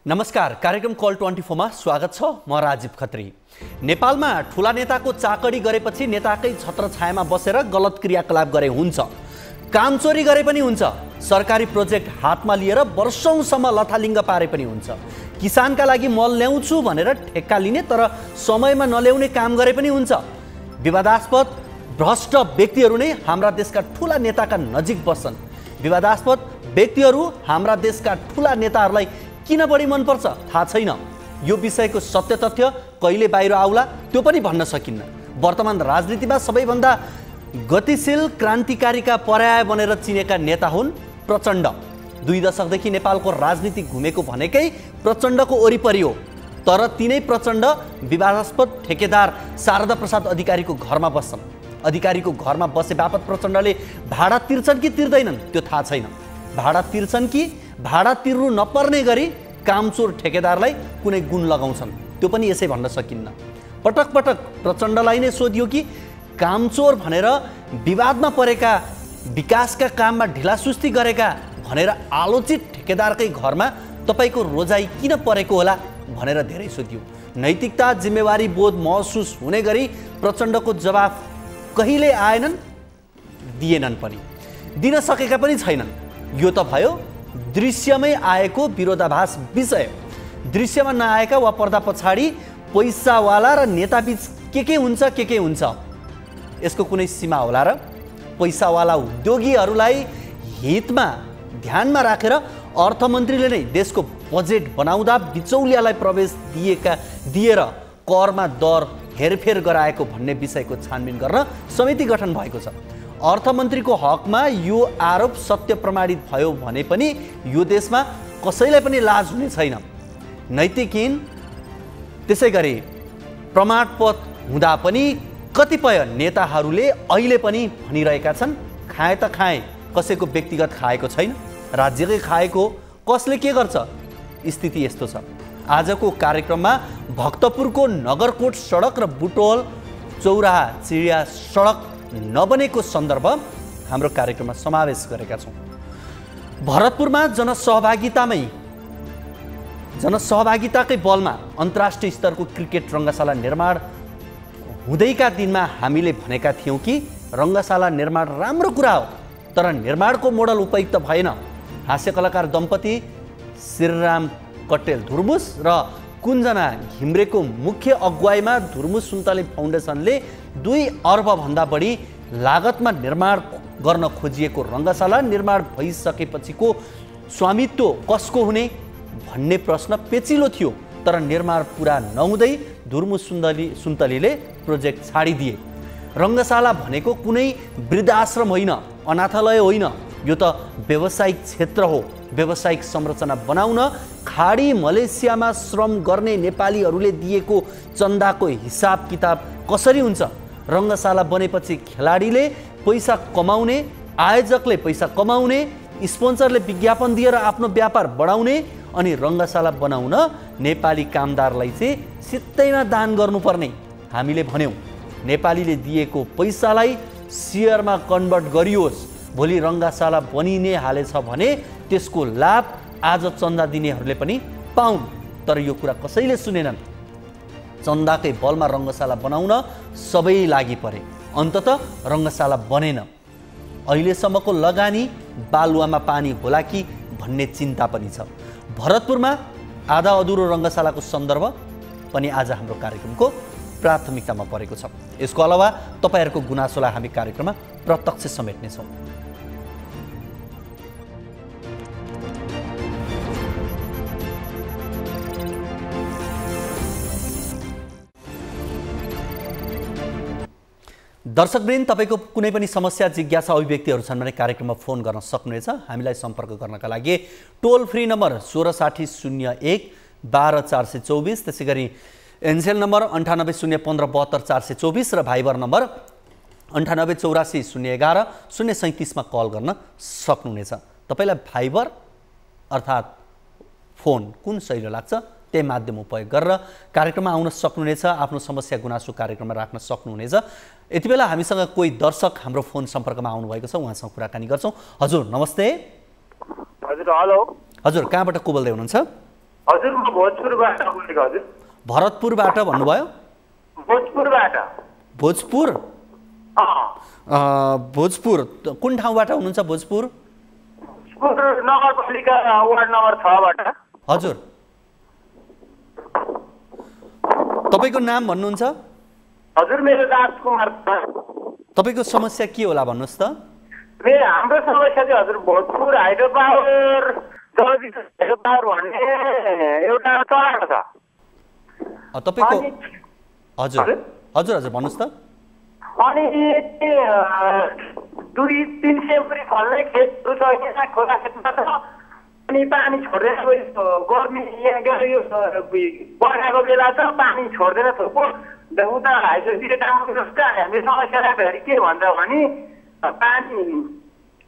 नमस्कार, कार्यक्रम कल 24 मा स्वागत छ। म राजीव खत्री। नेपालमा ठूला नेताको चाकडी गरेपछि नेताकै छत्रछायामा बसेर गलत क्रियाकलाप गरे हुन्छ, कामचोरी गरे पनि हुन्छ, सरकारी प्रोजेक्ट हातमा लिएर वर्षौंसम्म लथालिङ्ग पारे पनि हुन्छ, किसानका लागि मल ल्याउँछु भनेर ठेक्का लिने तर समयमा नल्याउने काम गरे पनि हुन्छ। विवादास्पद भ्रष्ट व्यक्तिहरू नै हाम्रा देशका ठूला नेताका नजिक बस्छन्। विवादास्पद व्यक्तिहरू हाम्रा देशका ठूला नेताहरूलाई किन बढी मन पर्छ थाहा छैन। यो विषयको सत्य तथ्य कहिले बाहिर आउला त्यो पनि भन्न सकिन्न। वर्तमान राजनीतिमा सबैभन्दा गतिशील क्रान्तिकारीका पर्याय बनेर चिनेका नेता हुन् प्रचण्ड। 2 दशकदेखि नेपालको राजनीति घुमेको भनेकै प्रचण्डको वरिपरि हो। तर तिनै प्रचण्ड विवादास्पद ठेकेदार शारदा प्रसाद अधिकारीको घरमा बस्छन्। अधिकारीको घरमा बसे बापत प्रचण्डले भाडा तिर्छन् कि तिर्दैनन् त्यो थाहा छैन। भाडा तिर्छन् कि भाडा तिर्नु नपर्ने गरी कामचोर ठेकेदारलाई कुनै गुण लगाउँछन् त्यो पनि यसै भन्न सकिन्न। पटक पटक प्रचण्डलाई नै सोधियो कि कामचोर भनेर विवादमा परेका, विकासका काममा ढिलासुस्ती गरेका भनेर आलोचित ठेकेदारकै घरमा तपाईको रोजाइ किन परेको होला भनेर धेरै सोधियो। नैतिकता जिम्मेवारी बोध महसुस हुने गरी प्रचण्डको जवाफ कहिले आएनन्, दिएनन् पनि, दिन सकेका पनि छैनन्। यो त भयो दृश्यमै आएको विरोधाभास विषय। दृश्यमा नआएका वा पर्दा पछाडि पैसावाला र नेताबीच के हुन्छ के हुन्छ यसको कुनै सीमा होला र? पैसावाला उद्योगीहरूलाई हितमा ध्यानमा राखेर अर्थमन्त्रीले नै देशको बजेट बनाउँदा बिचौलियालाई प्रवेश दिएर करमा दर हेरफेर गराएको भन्ने विषयको छानबिन गर्न समिति गठन भएको छ। अर्थमन्त्रीको हकमा यो आरोप सत्य प्रमाणित भयो भने पनि यो देशमा कसैलाई पनि लाज हुने छैन। नैतिकहीन त्यसैगरी प्रमाणपत्र हुँदा पनि कतिपय नेताहरूले अहिले पनि भनिरहेका छन् खाए त खाए, कसैको व्यक्तिगत खाएको छैन, राज्यकै खाएको कसले के गर्छ। स्थिति यस्तो छ। आजको कार्यक्रममा भक्तपुरको नगरकोट सडक र बुटोल चौराहा चिडिया सडक नबनेको सन्दर्भ हाम्रो कार्यक्रममा समावेश गरेका छौँ। भरतपुरमा जनसहभागिताकै बलमा अन्तर्राष्ट्रिय स्तरको क्रिकेट रङ्गशाला निर्माण हुँदैका दिनमा हामीले भनेका थियौँ कि रङ्गशाला निर्माण राम्रो कुरा हो, तर निर्माणको मोडल उपयुक्त भएन। हास्य कलाकार दम्पति श्रीराम कट्टेल धुर्मुस र कुञ्जना घिम्रेको मुख्य अगुवाईमा धुर्मुस सुन्तले फाउन्डेसनले 2 अर्बभन्दा बढी लागतमा निर्माण गर्न खोजिएको रङ्गशाला निर्माण भइसकेपछिको स्वामित्व कसको हुने भन्ने प्रश्न पेचिलो थियो। तर निर्माण पुरा नहुँदै धुर्मुस सुन्तलीले प्रोजेक्ट छाडिदिए। रङ्गशाला भनेको कुनै वृद्धाश्रम होइन, अनाथालय होइन, यो त व्यावसायिक क्षेत्र हो। व्यावसायिक संरचना बनाउन खाडी मलेसियामा श्रम गर्ने नेपालीहरूले दिएको चन्दाको हिसाब किताब कसरी हुन्छ? रङ्गशाला बनेपछि खेलाडीले पैसा कमाउने, आयोजकले पैसा कमाउने, स्पोन्सरले विज्ञापन दिएर आफ्नो व्यापार बढाउने, अनि रङ्गशाला बनाउन नेपाली कामदारलाई चाहिँ सित्तैमा दान गर्नुपर्ने। हामीले भन्यौँ नेपालीले दिएको पैसालाई सेयरमा कन्भर्ट गरियोस्, भोलि रङ्गशाला बनिने हालेछ भने त्यसको लाभ आज चन्दा दिनेहरूले पनि पाउन्। तर यो कुरा कसैले सुनेनन्। चन्दाकै बलमा रङ्गशाला बनाउन सबै लागि परे, अन्ततः रङ्गशाला बनेन। अहिलेसम्मको लगानी बालुवामा पानी होला कि भन्ने चिन्ता पनि छ। भरतपुरमा आधा अधुरो रङ्गशालाको सन्दर्भ पनि आज हाम्रो कार्यक्रमको प्राथमिकतामा परेको छ। यसको अलावा तपाईँहरूको गुनासोलाई हामी कार्यक्रममा प्रत्यक्ष समेट्नेछौँ। दर्शकवृन्द, तपाईँको कुनै पनि समस्या, जिज्ञासा, अभिव्यक्तिहरू छन् भने कार्यक्रममा फोन गर्न सक्नुहुनेछ। हामीलाई सम्पर्क गर्नका लागि टोल फ्री नम्बर 166001 12424, त्यसै गरी एनसेल नम्बर 9801572424 र भाइबर नम्बर 9884011037 मा कल गर्न सक्नुहुनेछ। तपाईँलाई भाइबर अर्थात् फोन कुन सहिलो लाग्छ त्यही माध्यम उपयोग गरेर कार्यक्रममा आउन सक्नुहुनेछ। आफ्नो समस्या गुनासो कार्यक्रममा राख्न सक्नुहुनेछ। यति बेला हामीसँग कोही दर्शक हाम्रो फोन सम्पर्कमा आउनुभएको छ, उहाँसँग कुराकानी गर्छौँ। हजुर नमस्ते। हजुर हेलो। हजुर कहाँबाट को बोल्दै हुनुहुन्छ? हजुर म भोजपुरबाट बोलेको हजुर। भरतपुरबाट भन्नुभयो? भोजपुरबाट। भोजपुर? भोजपुर कुन ठाउँबाट हुनुहुन्छ? भोजपुर नगरपालिका वार्ड नम्बर 6 बाट। हजुर, तपाईको नाम भन्नुहुन्छ? हजुर मेरो राजकुमार। तपाईको समस्या के होला भन्नुहोस् त? हाम्रो समस्या चाहिँ हजुर भोजपुर हाइड्रो पावर जलविद्युत हाइड्रो पावर भन्ने एउटा चलाएको छ तपाईको। हजुर हजुर हजुर भन्नुहोस् त। अनि 200-300 मुरी फल्ने खेतहरू छ यहाँ खोला खेतमा छ। अनि पानी छोड्दैन, गर्मी यहाँ यो बर्खाको बेला छ पानी छोड्दैन थोपो। उता हाइड्रोसिटी डामको जस्तो हामीले समस्या राख्दाखेरि के भन्छ भने पानी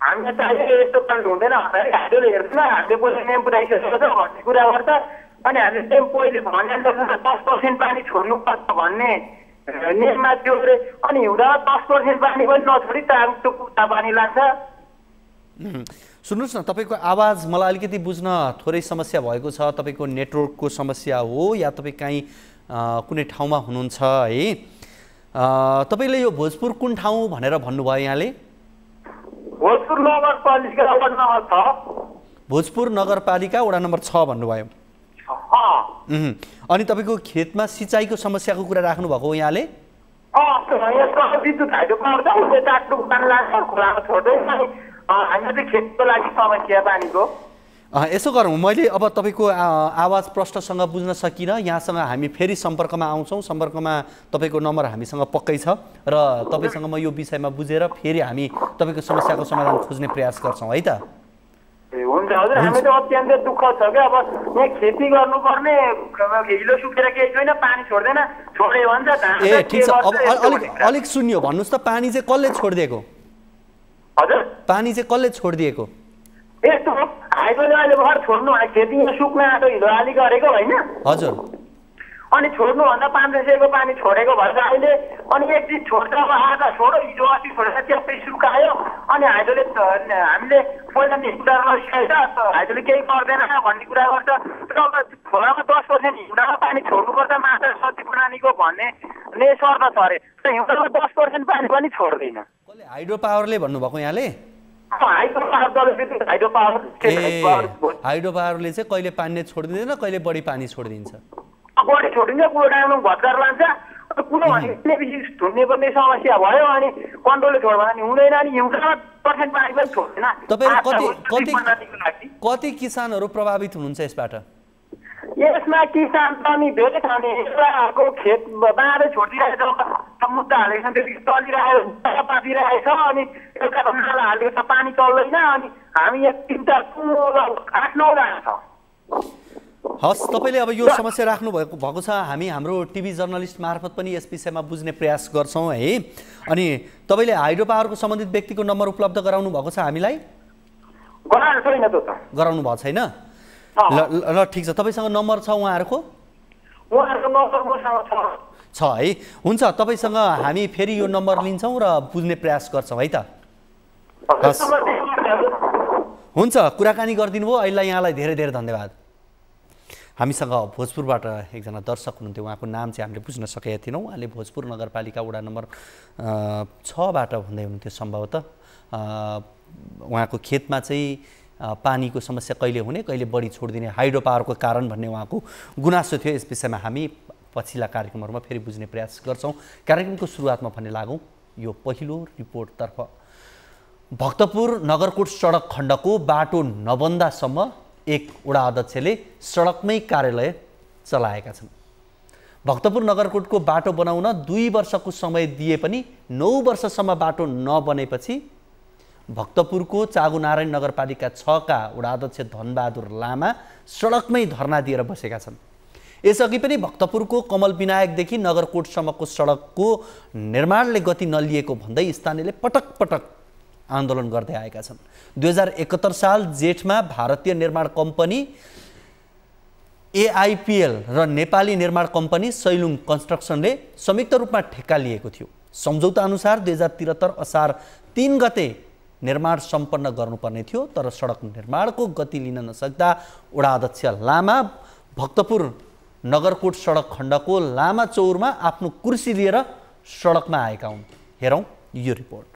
हामीलाई चाहियो यस्तो पानी हुँदैन भन्दाखेरि हाइड्रोले हेर्दैन, हामीले पैसा नेम पुऱ्याइसकेको छ भन्ने कुरा गर्छ। अनि हामीले नेम पहिले भने 10% पानी छोड्नुपर्छ भन्ने नेममा थियो अरे। अनि हुँदा 10% पानी पनि नछोडी टाङटुक उता पानी लाग्छ। सुन्नुहोस् न, तपाईँको आवाज मलाई अलिकति बुझ्न थोरै समस्या भएको छ। तपाईँको नेटवर्कको समस्या हो या तपाईँ काहीँ कुनै ठाउँमा हुनुहुन्छ है? तपाईँले यो भोजपुर कुन ठाउँ भनेर भन्नुभयो यहाँले? भोजपुर नगरपालिका वडा नम्बर 6। भोजपुर नगरपालिका वडा नम्बर 6 भन्नुभयो। अनि तपाईँको खेतमा सिँचाइको समस्याको कुरा राख्नुभएको हो यहाँले? विद्युत हाइड्रो पावर छ, उसले टाकटुक पानी लाग्छ, खोलामा छोड्दैन। हामीलाई चाहिँ खेतको लागि समस्या पानीको। यसो गरौँ, मैले अब तपाईँको आवाज प्रष्टसँग बुझ्न सकिनँ। यहाँसँग हामी फेरि सम्पर्कमा आउँछौँ। सम्पर्कमा तपाईँको नम्बर हामीसँग पक्कै छ र तपाईँसँग म यो विषयमा बुझेर फेरि हामी तपाईँको समस्याको समाधान खोज्ने प्रयास गर्छौँ है त? हुन्छ हजुर, हामी त अत्यन्तै दुःख छ क्या। अब यहाँ खेती गर्नुपर्ने हिलो सुकेर केही छैन, पानी छोड्दैन, छोड्यो भन्छ। ए ठिक छ, अब अलिक सुन्यो भन्नुहोस् त, पानी चाहिँ कसले छोडिदिएको? हजुर, पानी चाहिँ कसले छोडिदिएको? यस्तो हाइड्रोले अहिले भर छोड्नु भने खेतीमा सुक्न आँटो हिलो हाली गरेको होइन? हजुर। अनि छोड्नुभन्दा 500 को पानी छोडेको भन्छ अहिले। अनि एक दिन छोड्छ, अब आधा छोडो, हिजो अस्ति छोडेर त्यस्तै सुकायो। अनि हाइड्रोले हामीले पहिला कुरा गरिसकेको छ, हाइड्रोले केही गर्दैन भन्ने कुरा गर्छ। र खोलामा 10% हिउँदामा पानी छोड्नुपर्छ माछा सब्जी प्रणालीको भन्ने शर्त छ अरे। हिउँदामा 10% पानी पनि छोड्दैन। कसले? हाइड्रो पावरले भन्नुभएको यहाँले? हाइड्रो पावरले चाहिँ कहिले पानी छोडिदिँदैन, कहिले बढी पानी छोडिदिन्छ। बढी छोडिन्छ, कुलो डाँडो भत्कार लान्छ। कुलो भनेपछि ढुन्ने पर्ने समस्या भयो। अनि कन्ट्रोलले छोड्यो भने हुँदैन। अनि हिउँदामा 10% पानी पनि छोड्दैन। तपाईँहरू कति किसानहरू प्रभावित हुनुहुन्छ यसबाट? यसमा किसान त नि धेरै छ नि। एउटाको खेत बाँधै छोडिदिरहेको छ, मुद्दा हालेको छ, त्यति चलिरहेको पातिरहेको छ। अनि एउटा नाला हालेको छ, पानी चल्दैन। अनि हामी यहाँ 8-9 जना छ। हस्, तपाईँले अब यो समस्या राख्नु भएको छ। हामी हाम्रो टिभी जर्नलिस्ट मार्फत पनि यस विषयमा बुझ्ने प्रयास गर्छौँ है। अनि तपाईँले हाइड्रो पावरको सम्बन्धित व्यक्तिको नम्बर उपलब्ध गराउनु भएको छ हामीलाई? गराउनु भएको छैन? ल ठिक छ, तपाईँसँग नम्बर छ उहाँहरूको? छ है। हुन्छ, तपाईँसँग हामी फेरि यो नम्बर लिन्छौँ र बुझ्ने प्रयास गर्छौँ है त? हस्, हुन्छ, कुराकानी गरिदिनु भयो। अहिलेलाई यहाँलाई धेरै धेरै धन्यवाद। हामीसँग भोजपुरबाट एकजना दर्शक हुनुहुन्थ्यो, उहाँको नाम चाहिँ हामीले बुझ्न सकेका थिएनौँ। उहाँले भोजपुर नगरपालिका वडा नम्बर 6 बाट भन्दै हुनुहुन्थ्यो सम्भवतः। उहाँको खेतमा चाहिँ पानीको समस्या कहिले हुने, कहिले बढी छोडिदिने, हाइड्रो पावरको कारण भन्ने उहाँको गुनासो थियो। यस विषयमा हामी पछिल्ला कार्यक्रमहरूमा फेरि बुझ्ने प्रयास गर्छौँ। कार्यक्रमको सुरुवातमा भन्ने लागौँ यो पहिलो रिपोर्टतर्फ। भक्तपुर नगरकोट सडक खण्डको बाटो नबन्दासम्म एक वडा अध्यक्षले सडकमै कार्यालय चलाएका छन्। भक्तपुर नगरकोटको बाटो बनाउन 2 वर्षको समय दिए पनि 9 वर्षसम्म बाटो नबनेपछि भक्तपुरको चागुनारायण नगरपालिका 6 का वडा अध्यक्ष धनबहादुर लामा सडकमै धरना दिएर बसेका छन्। यसअघि पनि भक्तपुरको कमल विनायकदेखि नगरकोटसम्मको सडकको निर्माणले गति नलिएको भन्दै स्थानीयले पटक पटक आन्दोलन गर्दै आएका छन्। 2071 साल जेठमा भारतीय निर्माण कम्पनी AIPL र नेपाली निर्माण कम्पनी सैलुङ कन्स्ट्रक्सनले संयुक्त रूपमा ठेक्का लिएको थियो। सम्झौता अनुसार 2073 असार 3 गते निर्माण सम्पन्न गर्नुपर्ने थियो, तर सडक निर्माणको गति लिन नसक्दा वडा अध्यक्ष लामा भक्तपुर नगरकोट सडक खण्डको लामा चौरमा आफ्नो कुर्सी लिएर सडकमा आएका हुन्। हेरौँ यो रिपोर्ट।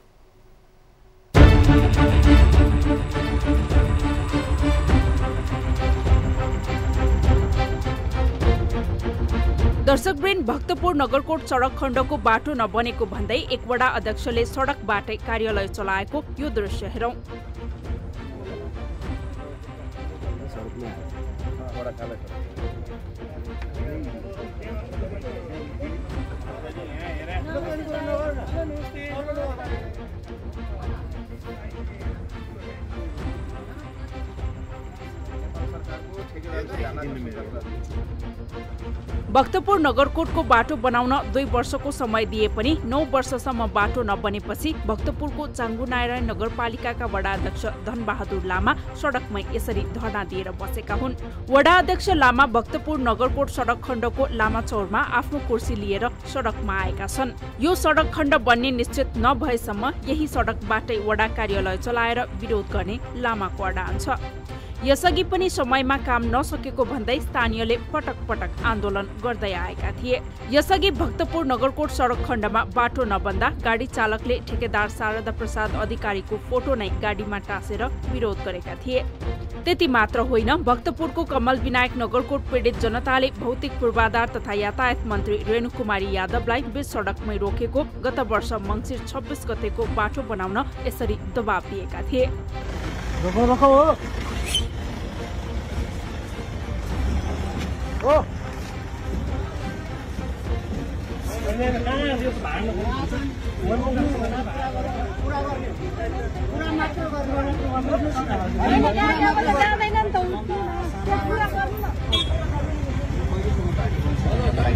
दर्शकवृन्द, भक्तपुर नगरकोट सडक खण्डको बाटो नबनेको भन्दै एक वडा अध्यक्षले सडकबाटै कार्यालय चलाएको यो दृश्य हेरौँ। भक्तपुर नगरकोटको बाटो बनाउन 2 वर्षको समय दिए पनि 9 वर्षसम्म बाटो नबनेपछि भक्तपुरको चाङ्गुनारायण नगरपालिकाका वडा अध्यक्ष धनबहादुर लामा सडकमै यसरी धरना दिएर बसेका हुन्। वडा अध्यक्ष लामा भक्तपुर नगरकोट सडक खण्डको लामा चौरमा आफ्नो कुर्सी लिएर सडकमा आएका छन्। यो सडक खण्ड बन्ने निश्चित नभएसम्म यही सडकबाटै वडा कार्यालय चलाएर विरोध गर्ने लामाको अडान छ। यसअघि पनि समयमा काम नसकेको भन्दै स्थानीयले पटक पटक आन्दोलन गर्दै आएका थिए। यसअघि भक्तपुर नगरकोट सडक खण्डमा बाटो नबन्दा गाडी चालकले ठेकेदार शारदा प्रसाद अधिकारीको फोटो नै गाडीमा टाँसेर विरोध गरेका थिए। त्यति मात्र होइन, भक्तपुरको कमल विनायक नगरकोट पीडित जनताले भौतिक पूर्वाधार तथा यातायात मन्त्री रेणुकुमारी यादवलाई बीच सडकमै रोकेको गत वर्ष मङ्सिर 26 गतेको बाटो बनाउन यसरी दबाब दिएका थिए।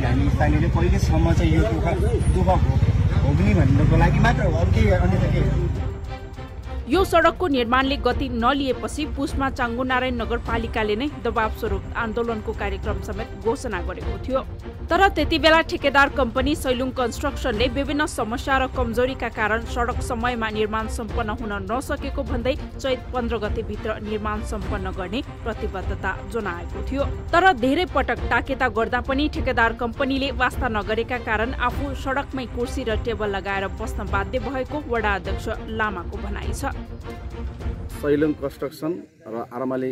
हामी स्थानीयले पहिलेसम्म चाहिँ यो दुःख भोग्ने भन्नको लागि मात्र हो, अरू केही अन्य त केही। यो सडकको निर्माणले गति नलिएपछि पुसमा चाङ्गुनारायण नगरपालिकाले नै दबाव स्वरूप आन्दोलनको कार्यक्रम समेत घोषणा गरेको थियो। तर त्यतिबेला ठेकेदार कम्पनी सैलुङ कन्स्ट्रक्सनले विभिन्न समस्या र कमजोरीका कारण सडक समयमा निर्माण सम्पन्न हुन नसकेको भन्दै चैत 15 गतेभित्र निर्माण सम्पन्न गर्ने प्रतिबद्धता जनाएको थियो। तर धेरै पटक ताकेता गर्दा पनि ठेकेदार कम्पनीले वास्ता नगरेका कारण आफू सडकमै कुर्सी र टेबल लगाएर बस्न बाध्य भएको वडा अध्यक्ष लामाको भनाइ छ। सैलुङ कन्स्ट्रक्सन र आरमाली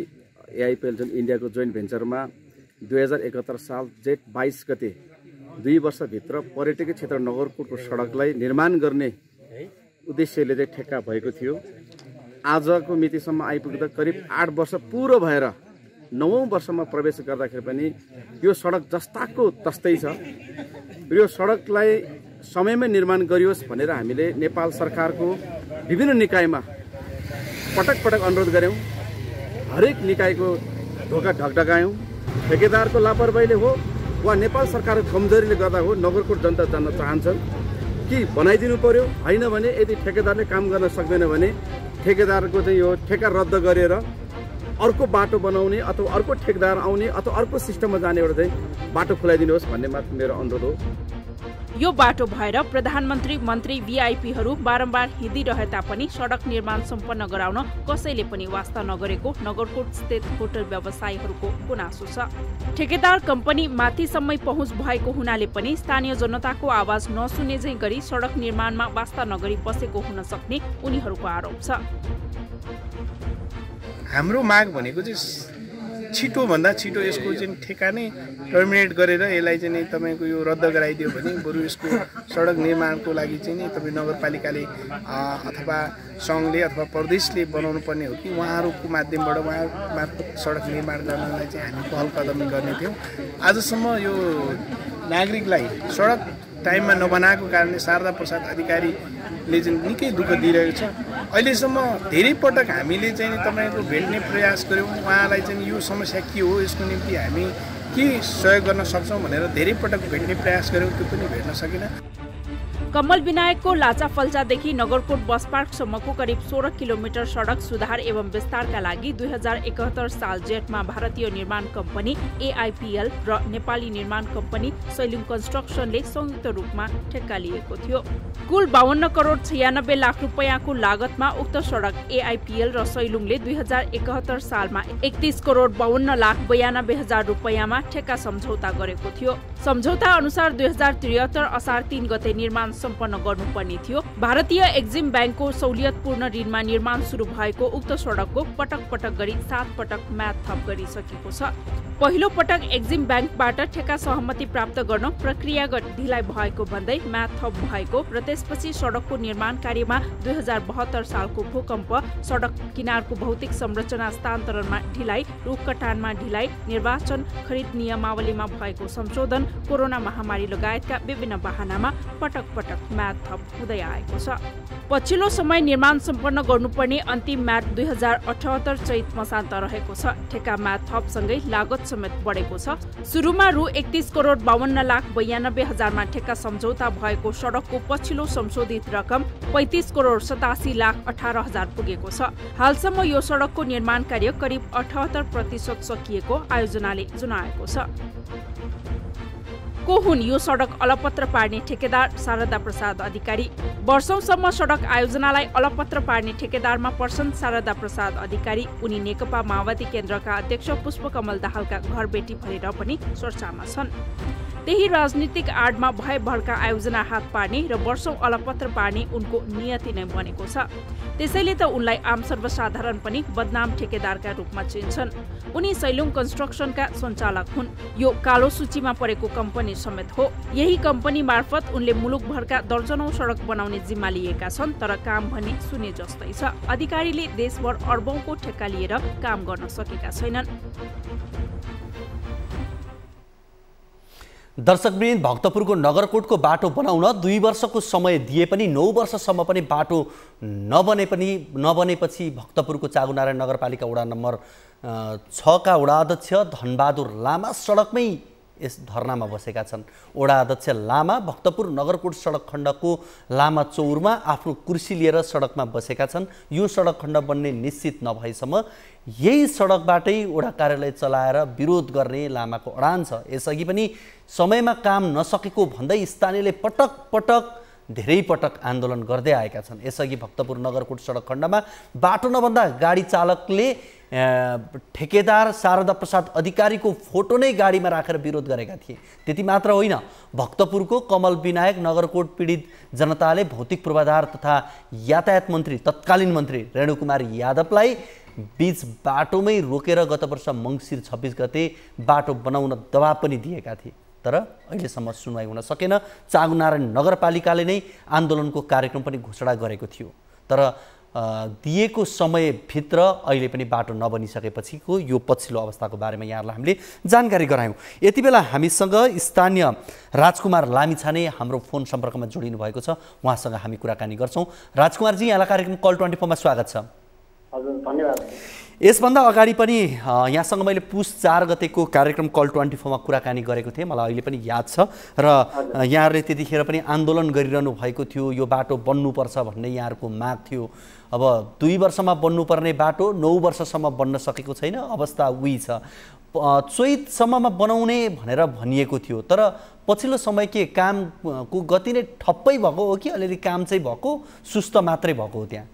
एआइपिएल इन्डियाको जोइन्ट भेन्चरमा 2071 साल जेठ 22 गते 2 वर्षभित्र पर्यटकीय क्षेत्र नगरकोटको सडकलाई निर्माण गर्ने उद्देश्यले चाहिँ ठेक्का भएको थियो। आजको मितिसम्म आइपुग्दा करिब 8 वर्ष पुरो भएर 9औं वर्षमा प्रवेश गर्दाखेरि पनि यो सडक जस्ताको तस्तै छ। यो सडकलाई समयमै निर्माण गरियोस् भनेर हामीले नेपाल सरकारको विभिन्न निकायमा पटक पटक अनुरोध गऱ्यौँ। हरेक निकायको ढोका ढकढकायौँ। ठेकेदारको लापरवाहीले हो वा नेपाल सरकारको कमजोरीले गर्दा हो नगरकोट जनता जान्न चाहन्छन् कि बनाइदिनु पर्यो। होइन भने यदि ठेकेदारले काम गर्न सक्दैन भने ठेकेदारको चाहिँ यो ठेक्का रद्द गरेर अर्को बाटो बनाउने अथवा अर्को ठेकेदार आउने अथवा अर्को सिस्टममा जाने एउटा चाहिँ बाटो खुलाइदिनुहोस् भन्ने मात्र मेरो अनुरोध हो। यो बाटो भएर प्रधानमन्त्री मन्त्री भिआइपीहरू बारम्बार हिँडिरहे तापनि सडक निर्माण सम्पन्न गराउन कसैले पनि वास्ता नगरेको नगरकोट स्थित होटल व्यवसायीहरूको गुनासो छ। ठेकेदार कम्पनी माथिसम्मै पहुँच भएको हुनाले पनि स्थानीय जनताको आवाज नसुने झैं गरी सडक निर्माणमा वास्ता नगरी बसेको हुन सक्ने उनीहरूको आरोप छ। हाम्रो माग भनेको चाहिँ छिटो भन्दा छिटो यसको चाहिँ ठेक्का नै टर्मिनेट गरेर यसलाई चाहिँ तपाईको यो रद्द गराइदियो भने बरु यसको सडक निर्माणको लागि चाहिँ तपाईँ नगरपालिकाले अथवा सङ्घले अथवा प्रदेशले बनाउनु पर्ने हो कि उहाँहरूको माध्यमबाट उहाँ मार्फत सडक निर्माण गर्नलाई चाहिँ हामी पहल कदमी गर्ने थियौँ। आजसम्म यो नागरिकलाई सडक टाइममा नबनाएको कारणले शारदा प्रसाद अधिकारीले चाहिँ निकै दुःख दिइरहेको छ। अहिलेसम्म धेरै पटक हामीले चाहिँ तपाईँको भेट्ने प्रयास गऱ्यौँ। उहाँलाई चाहिँ यो समस्या के हो, यसको निम्ति हामी के सहयोग गर्न सक्छौँ भनेर धेरै पटक भेट्ने प्रयास गऱ्यौँ, त्यो पनि भेट्न सकेन। कमल विनायकको लाचाफल्चादेखि नगरकोट बस पार्कसम्मको करिब 16 किलोमिटर सडक सुधार एवं विस्तारका लागि 2071 साल जेठमा भारतीय निर्माण कम्पनी AIPL र नेपाली निर्माण कम्पनी सैलुङ कन्स्ट्रक्सनले संयुक्त रूपमा ठेक्का लिएको थियो। कुल 52 करोड 96 लाख रुपैयाँको लागतमा उक्त सडक AIPL र सैलुङले 2071 सालमा 31 करोड 52 लाख 92 हजार रुपैयाँमा ठेक्का सम्झौता गरेको थियो। सम्झौता अनुसार 2073 असार 3 गते निर्माण सम्पन्न गर्नुपर्ने थियो। भारतीय एक्जिम ब्याङ्कको सहुलियतपूर्ण ऋणमा निर्माण सुरु भएको उक्त सडकको पटक पटक गरी 7 पटक म्याद थप गरिसकेको छ। पहिलो पटक एक्जिम ब्याङ्कबाट ठेक्का सहमति प्राप्त गर्न प्रक्रियागत ढिलाइ भएको भन्दै म्याद थप भएको र त्यसपछि सडकको निर्माण कार्यमा 2072 सालको भूकम्प, सडक किनारको भौतिक संरचना हस्तान्तरणमा ढिलाइ, रुख कटानमा ढिलाइ, निर्वाचन खरिद नियमावलीमा भएको संशोधन, कोरोना महामारी लगायतका विभिन्न बहानामा पटक पटक म्याद थप हुँदै आएको छ। पछिल्लो समय निर्माण सम्पन्न गर्नुपर्ने अन्तिम म्याद 2078 चैत मसान्त रहेको छ। ठेक्का म्याद थपसँगै लागत समेत बढेको छ। सुरुमा रु 31 करोड 52 लाख 92 हजारमा ठेक्का सम्झौता भएको सडकको पछिल्लो संशोधित रकम 35 करोड 87 लाख 18 हजार पुगेको छ। हालसम्म यो सडकको निर्माण कार्य करिब 78% सकिएको आयोजनाले जनाएको छ। को हुन् यो सडक अलपत्र पार्ने ठेकेदार? शारदा प्रसाद अधिकारी। वर्षौंसम्म सडक आयोजनालाई अलपत्र पार्ने ठेकेदारमा पर्छन् शारदा प्रसाद अधिकारी। उनी नेकपा माओवादी केन्द्रका अध्यक्ष पुष्पकमल दाहालका घरबेटी भएर पनि चर्चामा छन्। त्यही राजनीतिक आडमा भय भड्का आयोजना हात पार्ने र वर्षौं अलपत्र पार्ने उनको नियति नै बनेको छ। त्यसैले त उनलाई आम सर्वसाधारण पनि बदनाम ठेकेदारका रूपमा चिन्छन्। उनी सैलुङ कन्स्ट्रक्सनका सञ्चालक हुन्। यो कालो सूचीमा परेको कम्पनी समेत हो। यही कम्पनी मार्फत उनले मुलुकभरका दर्जनौं सडक बनाउने जिम्मा लिएका छन्। तर काम भने सुने जस्तै छ। अधिकारीले देशभर अर्बौंको ठेक्का लिएर काम गर्न सकेका छैनन्। दर्शकवृन्द, भक्तपुरको नगरकोटको बाटो बनाउन 2 वर्षको समय दिए पनि 9 वर्षसम्म पनि बाटो नबनेपछि भक्तपुरको चाँगुनारायण नगरपालिका वडा नम्बर 6 का वडा अध्यक्ष धनबहादुर लामा सडकमै यस धरनामा बसेका छन्। वडा अध्यक्ष लामा भक्तपुर नगरकोट सडक खण्डको लामा चौरमा आफ्नो कुर्सी लिएर सडकमा बसेका छन्। यो सडक खण्ड बन्ने निश्चित नभएसम्म यही सडकबाटै वडा कार्यालय चलाएर विरोध गर्ने लामाको अडान छ। यसअघि पनि समयमा काम नसकेको भन्दै स्थानीयले पटक पटक धेरै पटक आन्दोलन गर्दै आएका छन्। यसअघि भक्तपुर नगरकोट सडक खण्डमा बाटो नबन्दा गाडी चालकले ठेकेदार शारदा प्रसाद अधिकारीको फोटो नै गाडीमा राखेर विरोध गरेका थिए। त्यति मात्र होइन, भक्तपुरको कमल विनायक नगरकोट पीडित जनताले भौतिक पूर्वाधार तथा यातायात मन्त्री तत्कालीन मन्त्री रेणुकुमार यादवलाई बीच बाटोमै रोकेर गत वर्ष मङ्सिर 26 गते बाटो बनाउन दबाब पनि दिएका थिए। तर अहिलेसम्म सुनवाई हुन सकेन। चाँगुनारायण नगरपालिकाले नै आन्दोलनको कार्यक्रम पनि घोषणा गरेको थियो। तर दिएको समयभित्र अहिले पनि बाटो नबनिसकेपछिको यो पछिल्लो अवस्थाको बारेमा यहाँहरूलाई हामीले जानकारी गरायौँ। यति बेला हामीसँग स्थानीय राजकुमार लामिछाने हाम्रो फोन सम्पर्कमा जोडिनु भएको छ। उहाँसँग हामी कुराकानी गर्छौँ। राजकुमारजी, यहाँलाई कार्यक्रम कल 24 मा स्वागत छ। हजुर, धन्यवाद। यसभन्दा अगाडि पनि यहाँसँग मैले पुस 4 गतेको कार्यक्रम कल 24 मा कुराकानी गरेको थिएँ, मलाई अहिले पनि याद छ। र यहाँहरूले त्यतिखेर पनि आन्दोलन गरिरहनु भएको थियो। यो बाटो बन्नुपर्छ भन्ने यहाँहरूको माग थियो। अब 2 वर्षमा बन्नुपर्ने बाटो 9 वर्षसम्म बन्न सकेको छैन। अवस्था उही छ। चैतसम्ममा बनाउने भनेर भनिएको थियो। तर पछिल्लो समय के कामको गति नै ठप्पै भएको हो कि अलिअलि काम चाहिँ भएको, सुस्त मात्रै भएको हो त्यहाँ?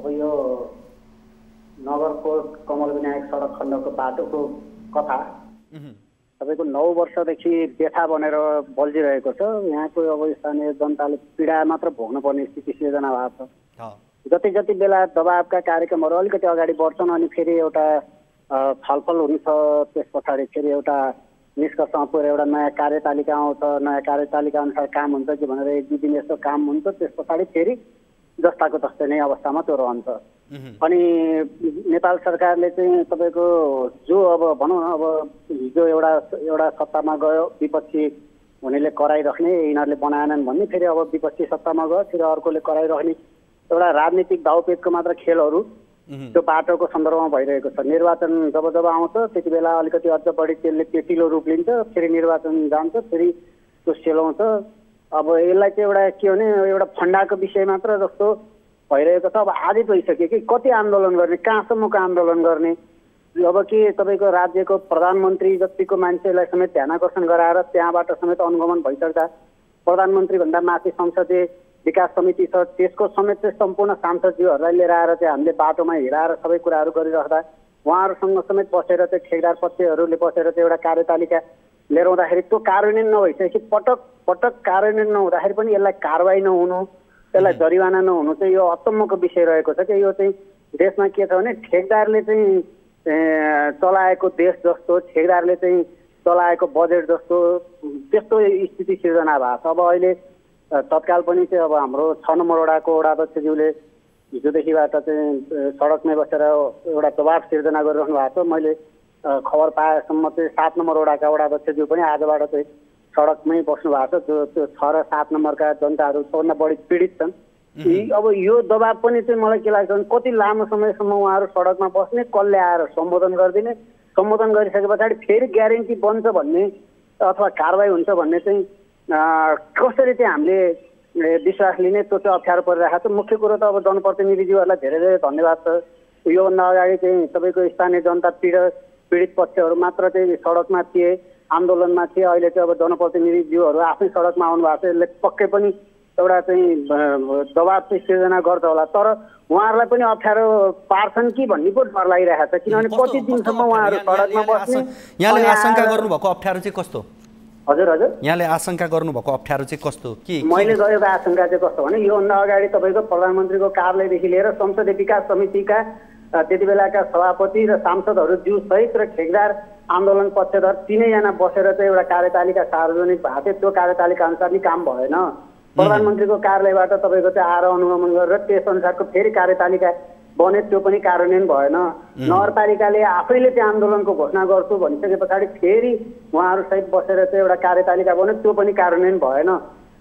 अब यो नगरकोट कमल विनायक सडक खण्डको बाटोको कथा तपाईँको 9 वर्षदेखि व्यथा बनेर बल्झिरहेको छ। यहाँको अब स्थानीय जनताले पीडा मात्र भोग्न पर्ने स्थिति सिर्जना भएको छ। जति बेला दबावका कार्यक्रमहरू अलिकति अगाडि बढ्छन् अनि फेरि एउटा छलफल हुन्छ, त्यस पछाडि फेरि एउटा निष्कर्षमा पुगेर एउटा नयाँ कार्यतालिका आउँछ। नयाँ कार्यतालिका अनुसार काम हुन्छ कि भनेर 1-2 दिन यस्तो काम हुन्छ, त्यस पछाडि फेरि जस्ताको तस्तै नै अवस्थामा त्यो रहन्छ। अनि नेपाल सरकारले चाहिँ तपाईँको जो अब भनौँ न, अब हिजो एउटा सत्तामा गयो, विपक्षी हुनेले कराइराख्ने, यिनीहरूले बनाएनन् भन्ने, फेरि अब विपक्षी सत्तामा गयो, फेरि अर्कोले कराइराख्ने एउटा राजनीतिक दाउपेचको मात्र खेलहरू त्यो बाटोको सन्दर्भमा भइरहेको छ। निर्वाचन जब आउँछ त्यति बेला अलिकति अझ बढी त्यसले पेटिलो रूप लिन्छ, फेरि निर्वाचन जान्छ, फेरि त्यो सेलाउँछ। अब यसलाई चाहिँ एउटा के भने एउटा फन्डाको विषय मात्र जस्तो भइरहेको छ। अब आदि भइसक्यो कि कति आन्दोलन गर्ने, कहाँसम्मको आन्दोलन गर्ने। अब के तपाईँको राज्यको प्रधानमन्त्री जतिको मान्छेलाई समेत ध्यान आकर्षण गराएर त्यहाँबाट समेत अनुगमन भइसक्दा प्रधानमन्त्रीभन्दा माथि संसदीय विकास समिति छ, त्यसको समेत चाहिँ सम्पूर्ण सांसदज्यूहरूलाई लिएर आएर चाहिँ हामीले बाटोमा हिँडाएर सबै कुराहरू गरिराख्दा उहाँहरूसँग समेत बसेर चाहिँ ठेकदार पक्षहरूले बसेर चाहिँ एउटा कार्यतालिका लिएर आउँदाखेरि त्यो कार्यान्वयन नभइसकेपछि पटक पटक कार्यान्वयन नहुँदाखेरि पनि यसलाई कारवाही नहुनु, यसलाई जरिवाना नहुनु चाहिँ यो अचम्मको विषय रहेको छ कि यो चाहिँ देशमा के छ भने ठेकदारले चाहिँ चलाएको देश जस्तो, ठेकदारले चाहिँ चलाएको बजेट जस्तो त्यस्तो स्थिति सिर्जना भएको छ। अब अहिले तत्काल पनि चाहिँ अब हाम्रो 6 नम्बर वडाको वडाध्यक्षज्यूले हिजोदेखिबाट चाहिँ सडकमै बसेर एउटा दबाब सिर्जना गरिरहनु भएको छ। मैले खबर पाएसम्म चाहिँ 7 नम्बर वडाका वडाध्यक्षज्यू पनि आजबाट चाहिँ सडकमै बस्नु भएको छ। त्यो 6 र 7 नम्बरका जनताहरू सबभन्दा बढी पीडित छन्। अब यो दबाब पनि चाहिँ मलाई के लाग्छ भने कति लामो समयसम्म उहाँहरू सडकमा बस्ने, कसले आएर सम्बोधन गरिदिने, सम्बोधन गरिसके पछाडि फेरि ग्यारेन्टी बन्छ भन्ने अथवा कारवाही हुन्छ भन्ने चाहिँ कसरी चाहिँ हामीले विश्वास लिने, त्यो चाहिँ अप्ठ्यारो परिरहेको छ। मुख्य कुरो त अब जनप्रतिनिधिज्यूहरूलाई धेरै धेरै धन्यवाद छ। योभन्दा अगाडि चाहिँ तपाईँको स्थानीय जनता पीडित पक्षहरू मात्र चाहिँ सडकमा थिए, आन्दोलनमा थिए। अहिले चाहिँ अब जनप्रतिनिधिज्यूहरू आफै सडकमा आउनु भएको छ। यसले पक्कै पनि एउटा चाहिँ दबाब चाहिँ सिर्जना गर्छ होला, तर उहाँहरूलाई पनि अप्ठ्यारो पार्छन् कि भन्ने पो डर लागिरहेको छ। किनभने कति दिनसम्म उहाँहरू सडकमा बस्ने। यहाँले आशंका गर्नुभएको अप्ठ्यारो चाहिँ कस्तो? हजुर हजुर, यहाँले आशंका गर्नुभएको अप्ठ्यारो चाहिँ कस्तो? के मैले गरेको आशंका चाहिँ कस्तो भने योभन्दा अगाडि तपाईँको प्रधानमन्त्रीको कार्यालयदेखि लिएर संसदीय विकास समितिका त्यति बेलाका सभापति र सांसदहरू ज्यू सहित र ठेकदार आन्दोलन पक्षधर 3 जना बसेर चाहिँ एउटा कार्यतालिका सार्वजनिक भएको थियो। त्यो कार्यतालिका अनुसार नि काम भएन। प्रधानमन्त्रीको कार्यालयबाट तपाईँको चाहिँ आएर अनुगमन गरेर त्यस अनुसारको फेरि कार्यतालिका बने, त्यो पनि कार्यान्वयन भएन। नगरपालिकाले आफैले चाहिँ आन्दोलनको घोषणा गर्छु भनिसके पछाडि फेरि उहाँहरू सहित बसेर चाहिँ एउटा कार्यतालिका बन्यो, त्यो पनि कार्यान्वयन भएन।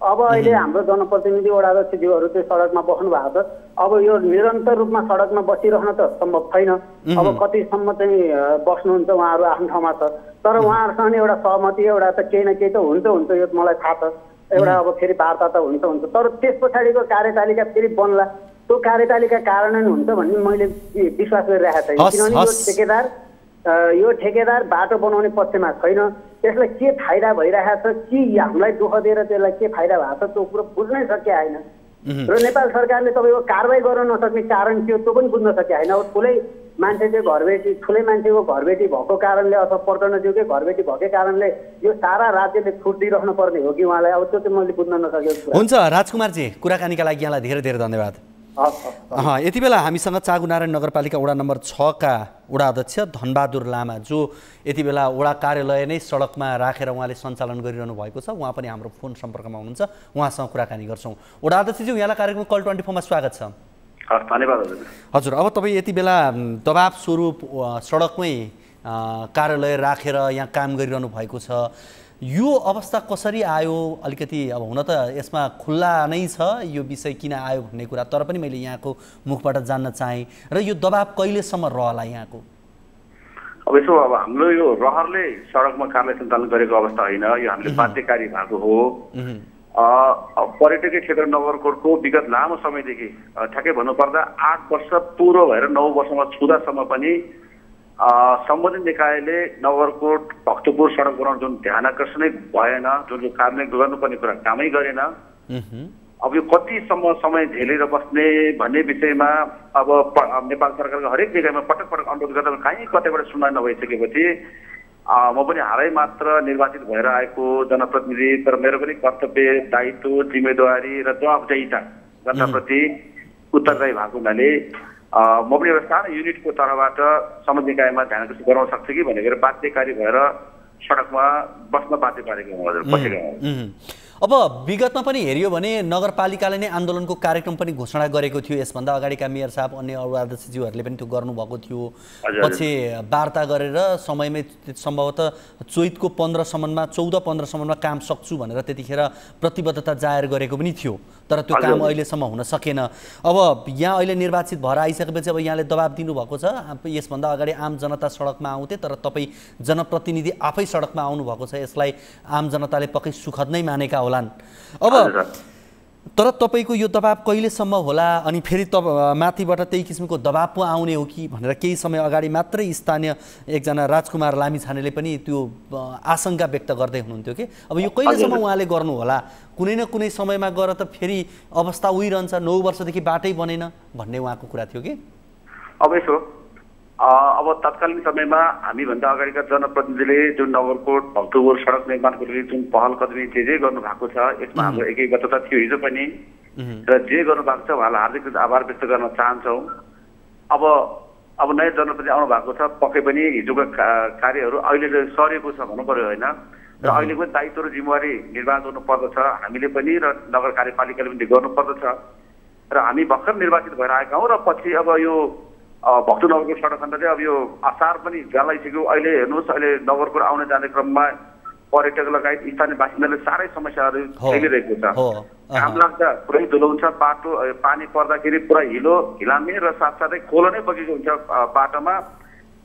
अब अहिले हाम्रो जनप्रतिनिधि वडाध्यक्षज्यूहरू चाहिँ सडकमा बस्नु भएको छ। अब यो निरन्तर रूपमा सडकमा बसिरहन त सम्भव छैन। अब कतिसम्म चाहिँ बस्नुहुन्छ उहाँहरू आफ्नो ठाउँमा छ, तर उहाँहरूसँग एउटा सहमति एउटा त केही न केही त हुन्छ यो मलाई थाहा छ। एउटा अब फेरि वार्ता त हुन्छ, तर त्यस पछाडिको कार्यतालिका फेरि बन्ला, त्यो कार्यतालिका कार्यान्वयन हुन्छ भन्ने मैले विश्वास गरिरहेको छैन। किनभने यो ठेकेदार बाटो बनाउने पक्षमा छैन। त्यसलाई के फाइदा भइरहेको छ कि हामीलाई दुःख दिएर त्यसलाई के फाइदा भएको छ त्यो कुरो बुझ्नै सके होइन। र नेपाल सरकारले तपाईँको कारवाही गर्न नसक्ने कारण के हो त्यो पनि बुझ्न सके होइन। अब ठुलै मान्छे चाहिँ घरबेटी, ठुलै मान्छेको घरबेटी भएको कारणले अथवा प्रचण्डज्यूकै घरबेटी भएकै कारणले यो सारा राज्यले छुट दिइराख्नु पर्ने हो कि उहाँलाई, अब त्यो चाहिँ मैले बुझ्न नसकेको। हुन्छ राजकुमारजी, कुराकानीका लागि यहाँलाई धेरै धेरै धन्यवाद। यति बेला हामीसँग चाँगुनारायण नगरपालिका वडा नम्बर 6 का वडा अध्यक्ष धनबहादुर लामा, जो यति बेला वडा कार्यालय नै सडकमा राखेर उहाँले सञ्चालन गरिरहनु भएको छ, उहाँ पनि हाम्रो फोन सम्पर्कमा हुनुहुन्छ। उहाँसँग कुराकानी गर्छौँ। वडा अध्यक्षज्यू, यहाँलाई कार्यक्रम कल 24 मा स्वागत छ। धन्यवाद हजुर। अब तपाईँ यति बेला दबाब स्वरूप सडकमै कार्यालय राखेर यहाँ काम गरिरहनु भएको छ, यो अवस्था कसरी आयो? अलिकति अब हुन त यसमा खुल्ला नै छ यो विषय किन आयो भन्ने कुरा, तर पनि मैले यहाँको मुखबाट जान्न चाहेँ। र यो दबाब कहिलेसम्म रहला यहाँको? अब यसो अब हाम्रो यो रहरले सडकमा कार्यालय सञ्चालन गरेको अवस्था होइन, यो हामीले बाध्यकारी भएको हो। पर्यटकीय क्षेत्र नगरकोटको विगत लामो समयदेखि ठ्याक्कै भन्नुपर्दा 8 वर्ष पुरो भएर 9 वर्षमा छुँदासम्म पनि सम्बन्धित निकायले नगरकोट भक्तपुर सडक बनाउन जुन ध्यान आकर्षणै भएन, जुन कार्यान्वयन गर्नुपर्ने कुरा कामै गरेन। अब यो कतिसम्म समय झेलेर बस्ने भन्ने विषयमा अब नेपाल सरकारको हरेक निकायमा पटक पटक अनुरोध गर्दा कहीँ कतैबाट सुनवाई नभइसकेपछि म पनि हालै मात्र निर्वाचित भएर आएको जनप्रतिनिधि, तर मेरो पनि कर्तव्य, दायित्व, जिम्मेदारी र जवाबदेहिता जनताप्रति उत्तरदायी भएको हुनाले म पनि एउटा सानो युनिटको तर्फबाट सम्बन्धित निकायमा ध्यान आकर्षण गराउन सक्छ कि भनेर बाध्यकारी भएर सडकमा बस्न बाध्य पारेको हो। हजुर। अब विगतमा पनि हेरियो भने नगरपालिकाले नै आन्दोलनको कार्यक्रम पनि घोषणा गरेको थियो। यसभन्दा अगाडिका मेयर साहब, अन्य अध्यक्षज्यूहरूले पनि त्यो गर्नुभएको थियो। पछि वार्ता गरेर समयमै सम्भवतः चैतको 14 सम्ममा काम सक्छु भनेर त्यतिखेर प्रतिबद्धता जाहेर गरेको पनि थियो। तर त्यो काम अहिलेसम्म हुन सकेन। अब यहाँ अहिले निर्वाचित भएर आइसकेपछि अब यहाँले दबाब दिनुभएको छ, यसभन्दा अगाडि आम जनता सडकमा आउँथे तर तपाईँ जनप्रतिनिधि आफै सडकमा आउनुभएको छ, यसलाई आम जनताले पक्कै सुखद नै मानेका होलान्। अब तर तपाईँको यो दबाब कहिलेसम्म होला अनि फेरि माथिबाट त्यही किसिमको दबाब पो आउने हो कि भनेर केही समय अगाडि मात्रै स्थानीय एकजना राजकुमार लामिछानेले पनि त्यो आशंका व्यक्त गर्दै हुनुहुन्थ्यो कि अब यो कहिलेसम्म उहाँले गर्नु होला, कुनै न कुनै समयमा गएर त फेरि अवस्था उहिरहन्छ, 9 वर्षदेखि बाटै बनेन भन्ने उहाँको कुरा थियो कि। अब यसो अब तत्कालीन समयमा हामीभन्दा अगाडिका जनप्रतिनिधिले जुन नगरकोट भक्तपुर सडक निर्माणको लागि जुन पहल कदमी जे गर्नु भएको छ यसमा हाम्रो एकैबद्धता थियो हिजो पनि र जे गर्नु भएको छ उहाँलाई हार्दिक आभार व्यक्त गर्न चाहन्छौँ। अब नयाँ जनप्रतिनिधि आउनु भएको छ, पक्कै पनि हिजोका कार्यहरू अहिले सरेको छ भन्नु पर्यो होइन, र अहिलेको दायित्व र जिम्मेवारी निर्वाह गर्नु पर्दछ हामीले पनि र नगर कार्यपालिकाले पनि गर्नुपर्दछ। र हामी भर्खर निर्वाचित भएर आएका हौँ र पछि अब यो भक्तपुर नगरकोट सडक खण्ड चाहिँ अब यो असार पनि जालाइसक्यो। अहिले हेर्नुहोस्, अहिले नगरकोट आउने जाने क्रममा पर्यटक लगायत स्थानीय बासिन्दाले साह्रै समस्याहरू झेलिरहेको छ। घाम लाग्दा पुरै धुलो हुन्छ, बाटो पानी पर्दाखेरि पुरा हिलामे र साथसाथै खोलो नै बगेको हुन्छ बाटोमा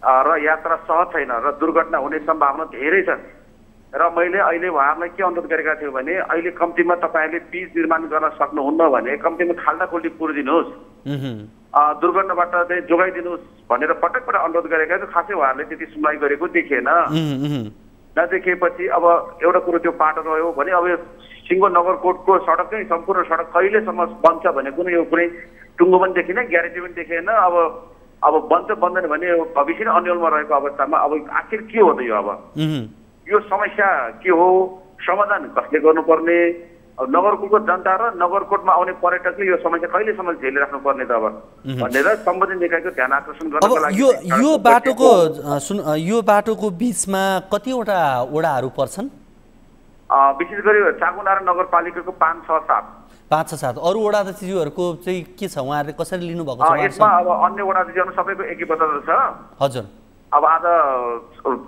र यात्रा सहज छैन र दुर्घटना हुने सम्भावना धेरै छ। र मैले अहिले उहाँहरूलाई के अनुरोध गरेका थियौँ भने अहिले कम्तीमा तपाईँहरूले पिच निर्माण गर्न सक्नुहुन्न भने कम्तीमा खाल्डा खुल्डी पुरिदिनुहोस्, दुर्घटनाबाट चाहिँ जोगाइदिनुहोस् भनेर पटक पटक अनुरोध गरेका थियौँ। खासै उहाँहरूले त्यति सुनवाई गरेको देखिएन। नदेखेपछि अब एउटा कुरो त्यो बाटो रह्यो भने अब यो सिङ्गो नगरकोटको सडक नै सम्पूर्ण सडक कहिलेसम्म बन्छ भने कुनै टुङ्गो पनि देखिन, ग्यारेन्टी पनि देखेन। अब बन्छ बन्दैन भने भविष्य नै अन्यलमा रहेको अवस्थामा अब आखिर के हो त यो? अब यो समस्या के हो, समाधान कसले गर्नुपर्ने? अब नगरकोटको जनता र नगरकोटमा आउने पर्यटकले यो समस्या कहिलेसम्म झेलिराख्नु पर्ने त अब भनेर सम्बन्धित निकायको ध्यान आकर्षण गर्नको लागि यो बाटोको बिचमा कतिवटा वडाहरू पर्छन्? विशेष गरी चाकुनारा नगरपालिकाको 5-6-7 अरू वडा अध्यक्षज्यूहरूको चाहिँ के छ, उहाँहरूले कसरी लिनुभएको छ? यसमा अब अन्य वडा अध्यक्षहरू सबैको एकैबद्धता छ। हजुर, अब आज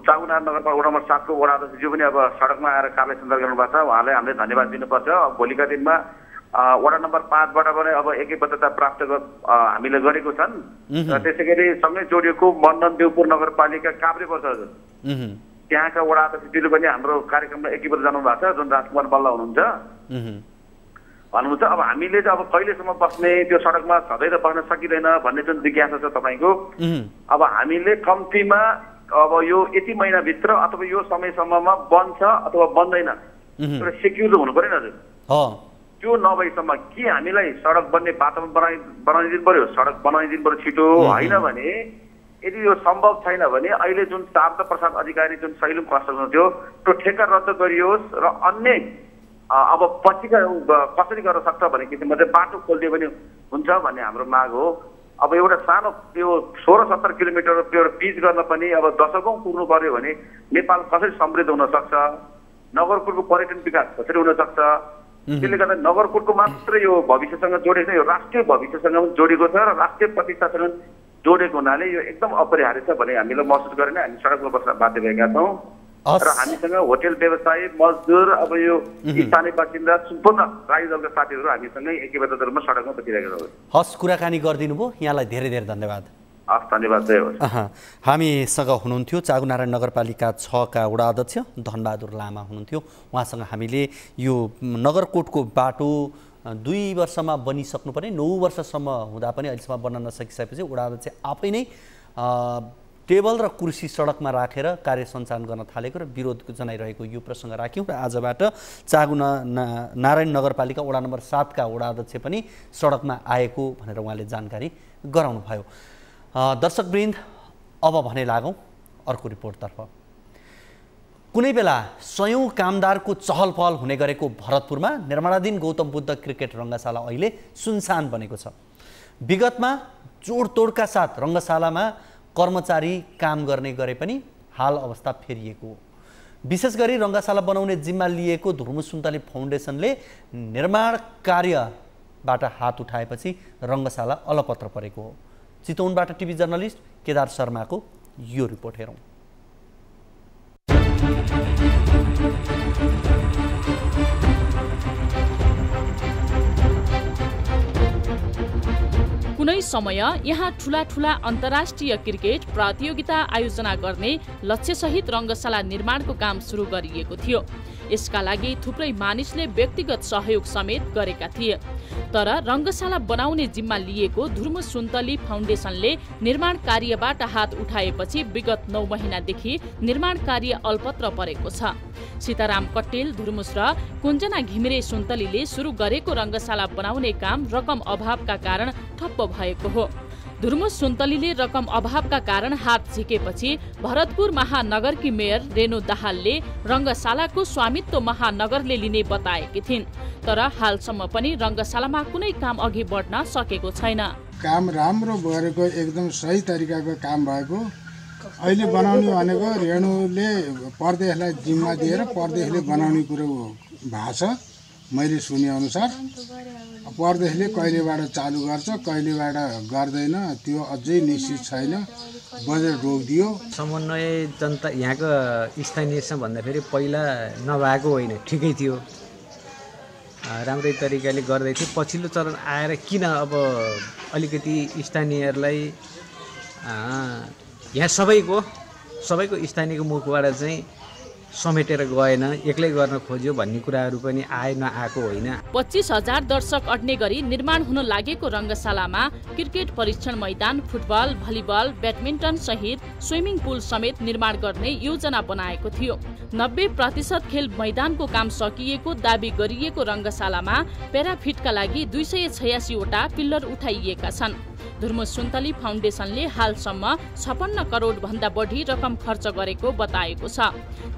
चाकुनार नगरपालिका वडा नम्बर 7 को वडा अध्यक्षज्यू पनि अब सडकमा आएर कार्य सञ्चालन गर्नुभएको छ, उहाँलाई हामीले धन्यवाद दिनुपर्छ। भोलिका दिनमा वडा नम्बर 5 बाट पनि अब एकैबद्धता प्राप्त हामीले गरेको छन्। र त्यसै गरी सँगै जोडिएको मण्डन देवपुर नगरपालिका काभ्रे पर्छ, त्यहाँका वडा अध्यक्षज्यूले पनि हाम्रो कार्यक्रममा एकैबद्ध जानु भएको छ, जुन राजकुमार बल्ल हुनुहुन्छ। अब हामीले चाहिँ अब कहिलेसम्म बस्ने, त्यो सडकमा सधैँ त बस्न सकिँदैन भन्ने जुन जिज्ञासा छ तपाईँको, अब हामीले कम्तीमा अब यो यति महिनाभित्र अथवा यो समयसम्ममा बन्छ अथवा बन्दैन एउटा सेक्युर हुनु पर्यो नि हजुर। त्यो नभएसम्म के हामीलाई सडक बन्ने वातावरण बनाइदिनु पर्यो, सडक बनाइदिनु पर्यो छिटो, होइन भने यदि यो सम्भव छैन भने अहिले जुन शारदा प्रसाद अधिकारी जुन सैलुङ कन्स्ट्रक्सन थियो त्यो ठेक्का रद्द गरियोस् र अन्य अब पछिका कसरी गर्न सक्छ भने किसिममा चाहिँ बाटो खोलिदियो भने हुन्छ भन्ने हाम्रो माग हो। अब एउटा सानो त्यो 16-17 किलोमिटर एउटा पिच गर्न पनि अब दशकौँ पुग्नु पर्यो भने नेपाल कसरी समृद्ध हुन सक्छ, नगरकोटको पर्यटन विकास कसरी हुन सक्छ? त्यसले गर्दा नगरकोटको मात्र यो भविष्यसँग जोडेको, यो राष्ट्रिय भविष्यसँग पनि जोडेको छ र राष्ट्रिय प्रतिष्ठासँग जोडेको हुनाले यो एकदम अपरिहार्य छ भने हामीलाई महसुस गरेर हामी सडकमा बस्न बाध्य भएका छौँ। र हामीसँग होटल व्यवसाय, मजदुर, अब यो स्थानीय बासिन्दा सम्पूर्ण राजनीतिक दलका साथीहरू हामीसँगै एकैबद्ध रूपमा सडकमा बसिरहेका छौँ। हस्, कुराकानी गरिदिनु भयो, यहाँलाई धेरै धेरै धन्यवाद। हस्, धन्यवाद। हामीसँग हुनुहुन्थ्यो चाकुनारायण नगरपालिका 6 का वडा अध्यक्ष धनबहादुर लामा हुनुहुन्थ्यो। उहाँसँग हामीले यो नगरकोटको बाटो 2 वर्षमा बनिसक्नु पर्ने, 9 वर्षसम्म हुँदा पनि अहिलेसम्म बन्न नसकिसकेपछि वडा अध्यक्ष आफै नै टेबल र कुर्सी सडकमा राखेर कार्य सञ्चालन गर्न थालेको र विरोध जनाइरहेको यो प्रसङ्ग राख्यौँ र आजबाट चाकुनारायण नगरपालिका वडा नम्बर 7 का वडा अध्यक्ष पनि सडकमा आएको भनेर उहाँले जानकारी गराउनु भयो। दर्शकवृन्द, अब भने लागौँ अर्को रिपोर्टतर्फ। कुनै बेला सयौं कामदारको चहल पहल हुने गरेको भरतपुरमा निर्माणाधीन गौतम बुद्ध क्रिकेट रङ्गशाला अहिले सुनसान बनेको छ। विगतमा जोडतोडका साथ रङ्गशालामा कर्मचारी काम गर्ने गरे पनि हाल अवस्था फेरिएको। विशेष गरी रङ्गशाला बनाउने जिम्मा लिएको धुर्मु सुन्तली फाउन्डेसनले निर्माण कार्यबाट हात उठाएपछि रङ्गशाला अलपत्र परेको हो। चितवनबाट टिभी जर्नलिस्ट केदार शर्माको यो रिपोर्ट हेरौँ। कुनै समय यहाँ ठूला ठूला अन्तर्राष्ट्रिय क्रिकेट प्रतियोगिता आयोजना गर्ने लक्ष्यसहित रङ्गशाला निर्माणको काम सुरु गरिएको थियो। यसका लागि थुप्रै मानिसले व्यक्तिगत सहयोग समेत गरेका थिए। तर रङ्गशाला बनाउने जिम्मा लिएको धुर्मु सुन्तली फाउन्डेसनले निर्माण कार्यबाट हात उठाएपछि विगत 9 महिनादेखि निर्माण कार्य अल्पत्र परेको छ। सीताराम कट्टेल धुर्मुस र कुञ्जना घिमिरे सुन्तलीले सुरु गरेको रङ्गशाला बनाउने काम रकम अभावका कारण ठप्प भएको हो। धुर्मुस सुन्तलीले रकम अभावका कारण हात झिकेपछि भरतपुर महानगरकी मेयर रेणु दाहालले रङ्गशालाको स्वामित्व महानगरले लिने बताएकी थिइन्। तर हालसम्म पनि रङ्गशालामा कुनै काम अघि बढ्न सकेको छैन। काम राम्रो गरेको एकदम सही तरिकाको काम भएको। अहिले बनाउने भनेको रेणुले परदेशलाई जिम्मा दिएर परदेशले बनाउने कुरो भएको छ। मैले सुने अनुसार परदेशले कहिलेबाट चालु गर्छ कहिलेबाट गर्दैन त्यो अझै निश्चित छैन। बजेट रोकिदियो। समन्वय जनता यहाँको स्थानीयसँग भन्दाखेरि पहिला नभएको होइन, ठिकै थियो, राम्रै तरिकाले गर्दै थियो। पछिल्लो चरण आएर किन अब अलिकति स्थानीयहरूलाई यहाँ सबैको स्थानीयको मुखबाट चाहिँ समेटेर गएन, एक्लै गर्न खोज्यो भन्ने कुराहरू पनि नआएको होइन। 25,000 दर्शक अट्ने गरी निर्माण हुन लागेको रङ्गशालामा क्रिकेट परीक्षण मैदान, फुटबल, भलिबल, ब्याडमिन्टन सहित स्विमिङ पुल समेत निर्माण गर्ने योजना बनाएको थियो। 90% खेल मैदानको काम सकिएको दाबी गरिएको रङ्गशालामा प्याराफिटका लागि 286 वटा पिल्लर उठाइएका छन्। धुर्मु सुन्तली फाउन्डेसनले हालसम्म 56 करोड भन्दा बढी रकम खर्च गरेको बताएको छ।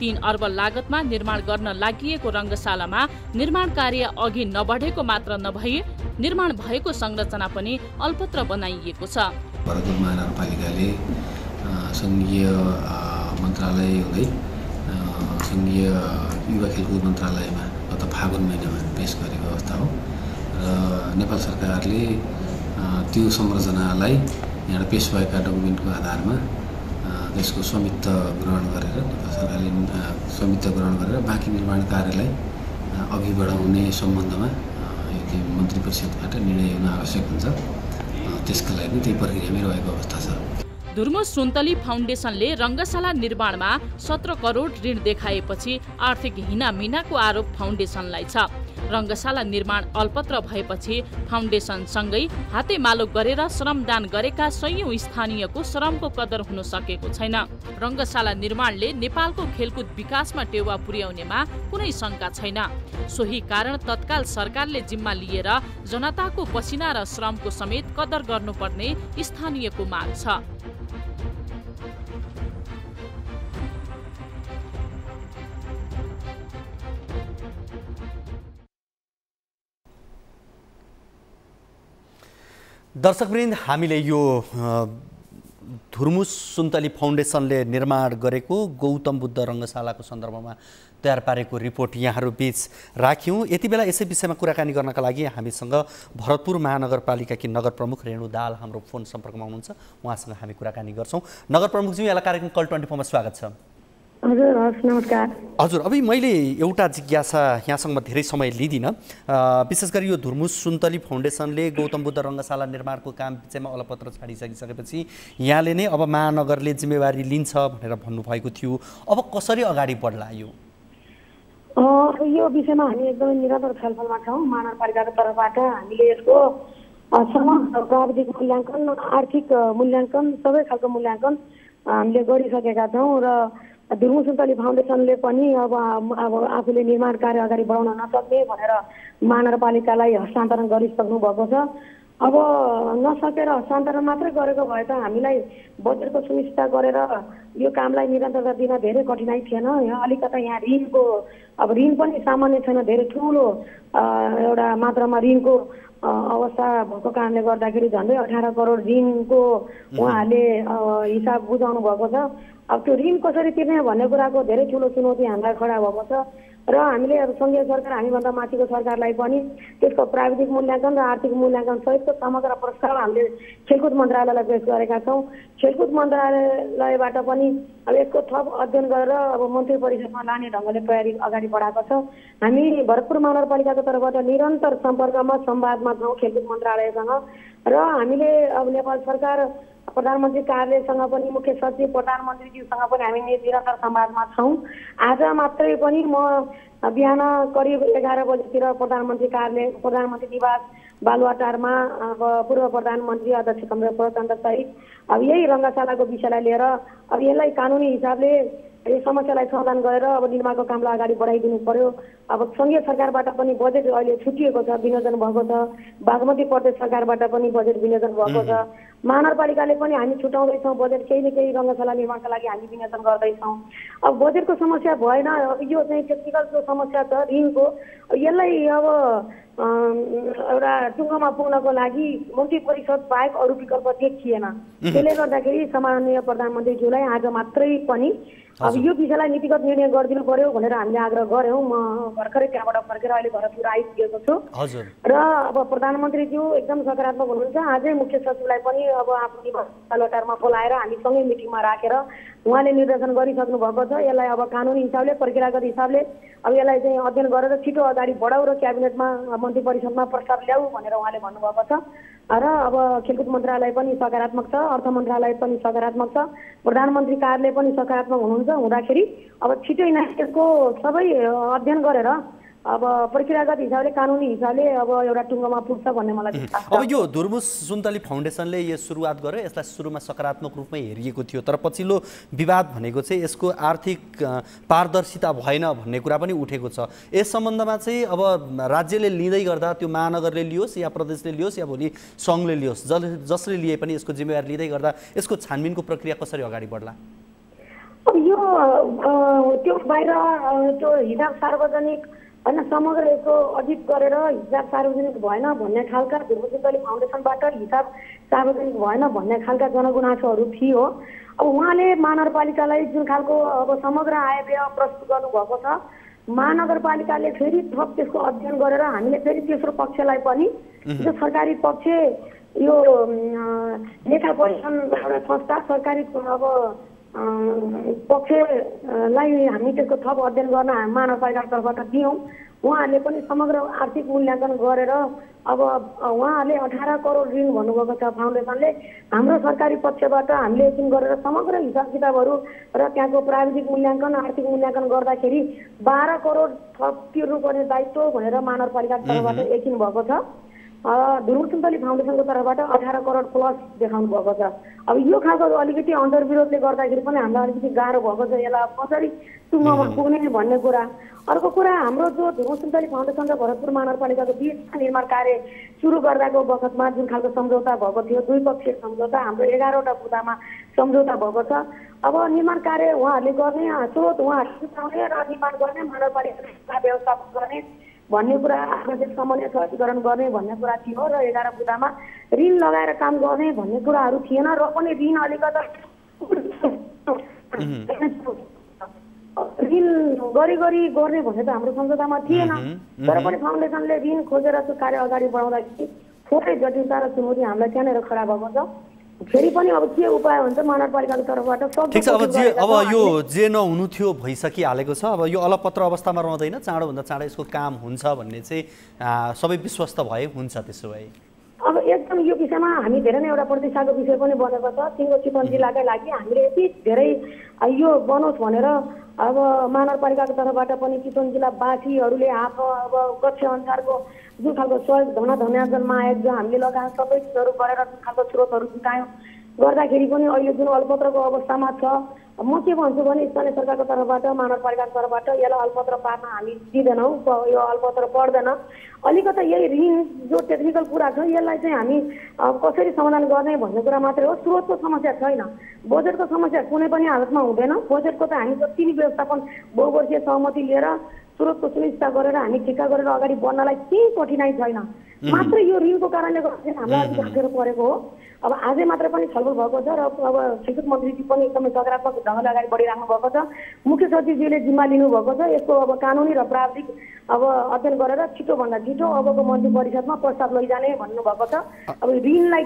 3 अर्ब लागतमा निर्माण गर्न लागि रङ्गशालामा निर्माण कार्य अघि नबढेको मात्र नभई निर्माण भएको संरचना पनि अल्पत्र बनाइएको छ। भरतपुर महानगरपालिकाले संघीय मन्त्रालय हुँदै संघीय युवा खेलकुद मन्त्रालयमा गत फागुन महिनामा पेश गरेको अवस्था हो र नेपाल सरकारले त्यो संरचनालाई यहाँ पेश भएका डकुमेन्टको आधारमा त्यसको स्वामित्व ग्रहण गरेर नेपाल सरकारले स्वामित्व ग्रहण गरेर बाँकी निर्माण कार्यलाई अघि बढाउने सम्बन्धमा मन्त्री परिषदबाट निर्णय हुन आवश्यक हुन्छ। त्यसका लागि त्यही प्रक्रियामै रहेको अवस्था छ। धुर्मु सुन्तली फाउन्डेसनले रङ्गशाला निर्माणमा 17 करोड ऋण देखाएपछि आर्थिक हिनामिनाको आरोप फाउन्डेसनलाई छ। रङ्गशाला निर्माण अल्पत्र भएपछि फाउन्डेसनसँगै हातेमालो गरेर श्रमदान गरेका सयौं स्थानीयको श्रमको कदर हुन सकेको छैन। रङ्गशाला निर्माणले नेपालको खेलकुद विकासमा टेवा पुर्याउनेमा कुनै शङ्का छैन। सोही कारण तत्काल सरकारले जिम्मा लिएर जनताको पसिना र श्रमको समेत कदर गर्नुपर्ने स्थानीयको माग छ। दर्शकवृन्द, हामीले यो धुर्मु सुन्तली फाउन्डेसनले निर्माण गरेको गौतम बुद्ध रङ्गशालाको सन्दर्भमा तयार पारेको रिपोर्ट यहाँहरू बीच राख्यौँ। यति बेला यसै विषयमा कुराकानी गर्नका लागि हामीसँग भरतपुर महानगरपालिकाकी नगर प्रमुख रेणु दाहाल हाम्रो फोन सम्पर्कमा हुनुहुन्छ। उहाँसँग हामी कुराकानी गर्छौँ। नगर प्रमुखज्यू, यहाँलाई कार्यक्रम कल 24 मा स्वागत छ। हजुर, नमस्कार। हजुर, अब मैले एउटा जिज्ञासा यहाँसँग धेरै समय लिदिनँ। विशेष गरी यो धुर्मु सुन्तली फाउन्डेसनले गौतम बुद्ध रङ्गशाला निर्माणको काम विषयमा अलपत्र छाडिसकिसकेपछि यहाँले नै अब महानगरले जिम्मेवारी लिन्छ भनेर भन्नुभएको थियो। अब कसरी अगाडि बढ्ला यो विषयमा हामी एकदमै निरन्तर छलफलमा छौँ। महानगरपालिकाको तर्फबाट हामीले यसको प्राविधिक मूल्याङ्कन, आर्थिक मूल्याङ्कन, सबै खालको मूल्याङ्कन हामीले गरिसकेका छौँ र धुर्मु सुन्तली फाउन्डेसनले पनि अब आफूले निर्माण कार्य अगाडि बढाउन नसक्ने भनेर महानगरपालिकालाई हस्तान्तरण गरिसक्नु भएको छ। अब नसकेर हस्तान्तरण मात्रै गरेको भए त हामीलाई बजेटको सुनिश्चित गरेर यो कामलाई निरन्तरता दिन धेरै कठिनाइ थिएन। अलिकता यहाँ ऋण पनि सामान्य छैन, धेरै ठुलो एउटा मात्रामा ऋणको अवस्था भएको कारणले गर्दाखेरि झन्डै 18 करोड ऋणको उहाँहरूले हिसाब बुझाउनु भएको छ। अब त्यो ऋण कसरी तिर्ने भन्ने कुराको धेरै ठुलो चुनौती हामीलाई खडा भएको छ र हामीले अब सङ्घीय सरकार हामीभन्दा माथिको सरकारलाई पनि त्यसको प्राविधिक मूल्याङ्कन र आर्थिक मूल्याङ्कन सहितको समग्र प्रस्ताव हामीले खेलकुद मन्त्रालयलाई पेश गरेका छौँ। खेलकुद मन्त्रालयबाट पनि अब यसको थप अध्ययन गरेर अब मन्त्री परिषदमा लाने ढङ्गले तयारी अगाडि बढाएको छ। हामी भरतपुर महानगरपालिकाको तर्फबाट निरन्तर सम्पर्कमा संवादमा छौँ खेलकुद मन्त्रालयसँग र हामीले अब नेपाल सरकार प्रधानमन्त्री कार्यालयसँग पनि मुख्य सचिव प्रधानमन्त्रीज्यूसँग पनि हामी निरन्तर संवादमा छौँ। आज मात्रै पनि म बिहान करिब 11 बजेतिर प्रधानमन्त्री कार्यालय प्रधानमन्त्री निवास बालुवाटारमा अब पूर्व प्रधानमन्त्री अध्यक्ष कमरेड प्रचण्ड सहित अब यही रङ्गशालाको विषयलाई लिएर अब यसलाई कानुनी हिसाबले यो समस्यालाई समाधान गरेर अब निर्माणको कामलाई अगाडि बढाइदिनु पर्यो। अब सङ्घीय सरकारबाट पनि बजेट अहिले छुटिएको छ, विनियोजन भएको छ। बागमती प्रदेश सरकारबाट पनि बजेट विनियोजन भएको छ। महानगरपालिकाले पनि हामी छुटाउँदैछौँ बजेट, केही न केही रङ्गशाला निर्माणका लागि हामी विनियोजन गर्दैछौँ। अब बजेटको समस्या भएन, अब यो चाहिँ टेक्निकल जो समस्या छ ऋणको, यसलाई अब एउटा टुङ्गोमा पुग्नको लागि मन्त्री परिषद बाहेक अरू विकल्प देखिएन। त्यसले गर्दाखेरि सम्माननीय प्रधानमन्त्रीज्यूलाई आज मात्रै पनि अब यो विषयलाई नीतिगत निर्णय गरिदिनु पर्यो भनेर हामीले आग्रह गऱ्यौँ। म भर्खरै त्यहाँबाट फर्केर अहिले भरतपुर आइपुगेको छु र अब प्रधानमन्त्रीज्यू एकदम सकारात्मक हुनुहुन्छ। आजै मुख्य सचिवलाई पनि अब आफ्नो निवास बालुवाटारमा बोलाएर हामी सँगै मिटिङमा राखेर उहाँले निर्देशन गरिसक्नु भएको छ। यसलाई अब कानुनी हिसाबले प्रक्रियागत हिसाबले अब यसलाई चाहिँ अध्ययन गरेर छिटो अगाडि बढाऊ र क्याबिनेटमा मन्त्री परिषदमा प्रस्ताव ल्याऊ भनेर उहाँले भन्नुभएको छ र अब खेलकुद मन्त्रालय पनि सकारात्मक छ, अर्थ मन्त्रालय पनि सकारात्मक छ, प्रधानमन्त्री कार्यालय पनि सकारात्मक हुँदाखेरि अब छिटै नै यसको सबै अध्ययन गरेर अब प्रक्रियागत हिसाबले कानुनी हिसाबले अब एउटा टुङ्गोमा पुग्छ भन्ने मलाई विश्वास छ। अब यो धुर्मुस सुन्तली फाउन्डेसनले यो सुरुवात गर्यो, यसलाई सुरुमा सकारात्मक रूपमै हेरिएको थियो, तर पछिल्लो विवाद भनेको चाहिँ यसको आर्थिक पारदर्शिता भएन भन्ने कुरा पनि उठेको छ। यस सम्बन्धमा चाहिँ अब राज्यले लिँदै गर्दा त्यो महानगरले लियोस् या प्रदेशले लियोस् या भोलि सङ्घले लियोस्, जसले लिए पनि यसको जिम्मेवारी लिँदै गर्दा यसको छानबिनको प्रक्रिया कसरी अगाडि बढ्ला? अब यो त्यो बाहिर त्यो हिसाब सार्वजनिक होइन समग्र यसको अडिट गरेर हिसाब सार्वजनिक भएन भन्ने खालका धुर्मुस सुन्तली फाउन्डेसनबाट हिसाब सार्वजनिक भएन भन्ने खालका जनगुनासोहरू थियो। अब उहाँले महानगरपालिकालाई जुन खालको अब समग्र आय व्यय प्रस्तुत गर्नुभएको छ, महानगरपालिकाले फेरि थप त्यसको अध्ययन गरेर हामीले फेरि तेस्रो पक्षलाई पनि जो सरकारी पक्ष यो लेखा परीक्षण एउटा संस्था सरकारी अब पक्षलाई हामी त्यसको थप अध्ययन गर्न महानगरपालिकाको तर्फबाट दियौँ। उहाँहरूले पनि समग्र आर्थिक मूल्याङ्कन गरेर अब उहाँहरूले 18 करोड ऋण भन्नुभएको छ फाउन्डेसनले। हाम्रो सरकारी पक्षबाट हामीले एकछिन गरेर समग्र हिसाब किताबहरू र त्यहाँको प्राविधिक मूल्याङ्कन आर्थिक मूल्याङ्कन गर्दाखेरि 12 करोड थप तिर्नुपर्ने दायित्व भनेर महानगरपालिकाको तर्फबाट एकछिन भएको छ। धुर्मुस सुन्तली फाउन्डेसनको तर्फबाट 18 करोड प्लस देखाउनु भएको छ। अब यो खालको अलिकति अन्तर्विरोधले गर्दाखेरि पनि हामीलाई अलिकति गाह्रो भएको छ, यसलाई कसरी टुङ्गोमा पुग्ने भन्ने कुरा। अर्को कुरा, हाम्रो जो धुर्मुस सुन्तली फाउन्डेसन र भरतपुर महानगरपालिकाको बिचमा निर्माण कार्य सुरु गर्दाको बखतमा जुन खालको सम्झौता भएको थियो, द्विपक्षीय सम्झौता, हाम्रो 11वटा बुदामा सम्झौता भएको छ। अब निर्माण कार्य उहाँहरूले गर्ने, स्रोत उहाँहरूले जुटाउने र निर्माण गर्ने, महानगरपालिकाले व्यवस्थापन गर्ने भन्ने कुरा, आवश्यक समन्वय सहजीकरण गर्ने भन्ने कुरा थियो र 11 बुदामा ऋण लगाएर काम गर्ने भन्ने कुराहरू थिएन र पनि ऋण अलिकति ऋण गरी गर्ने भन्ने त हाम्रो सम्झौतामा थिएन। तर पनि फाउन्डेसनले ऋण खोजेर त्यो कार्य अगाडि बढाउँदाखेरि थोरै जटिलता र चुनौती हामीलाई त्यहाँनिर खडा भएको छ। फेरि पनि अब के उपाय हुन्छ महानगरपालिकाको तर्फबाट सब ठिक छ। अब यो जे नहुनु थियो भइसकिहालेको छ। अब यो अलपत्र अवस्थामा रहँदैन, चाँडोभन्दा चाँडो यसको काम हुन्छ भन्ने चाहिँ सबै विश्वस्त भए हुन्छ। त्यसो भए अब एकदम यो विषयमा हामी धेरै नै एउटा प्रतिष्ठाको विषय पनि बनेको छ। सिङ्गो चितवन जिल्लाकै लागि हामीले यति धेरै यो बनोस् भनेर अब महानगरपालिकाको तर्फबाट पनि चितवन जिल्लावासीहरूले आफ्नो अब गच्छ अनुसारको जुन खालको सहयोग धन्यार्जन माया जो हामीले लगायौँ सबै चिजहरू गरेर जुन खालको स्रोतहरू जुटायौँ गर्दाखेरि पनि अहिले जुन अल्पत्रको अवस्थामा छ, म के भन्छु भने स्थानीय सरकारको तर्फबाट महानगरपालिकाको तर्फबाट यसलाई अल्पत्र पार्न हामी दिँदैनौँ, यो अल्पत्र पर्दैन। अलिकति यही ऋण जो टेक्निकल कुरा छ यसलाई चाहिँ हामी कसरी समाधान गर्ने भन्ने कुरा मात्रै हो। स्रोतको समस्या छैन, बजेटको समस्या कुनै पनि हालतमा हुँदैन। बजेटको त हामी जति नै व्यवस्थापन बहुवर्षीय सहमति लिएर स्रोतको सुनिश्चित गरेर हामी ठिक्का गरेर अगाडि बढ्नलाई केही कठिनाइ छैन। मात्र यो ऋणको कारणले गर्दा हामीलाई अलिक गाँठेर परेको हो। अब आजै मात्र पनि छलफल भएको छ र अब शिक्षक मन्त्रीजी पनि एकदमै सकारात्मक ढङ्गले अगाडि बढिराख्नु भएको छ। मुख्य सचिवजीले जिम्मा लिनुभएको छ। यसको अब कानुनी र प्राविधिक अब अध्ययन गरेर छिटोभन्दा छिटो अबको मन्त्री परिषदमा प्रस्ताव लैजाने भन्नुभएको छ। अब ऋणलाई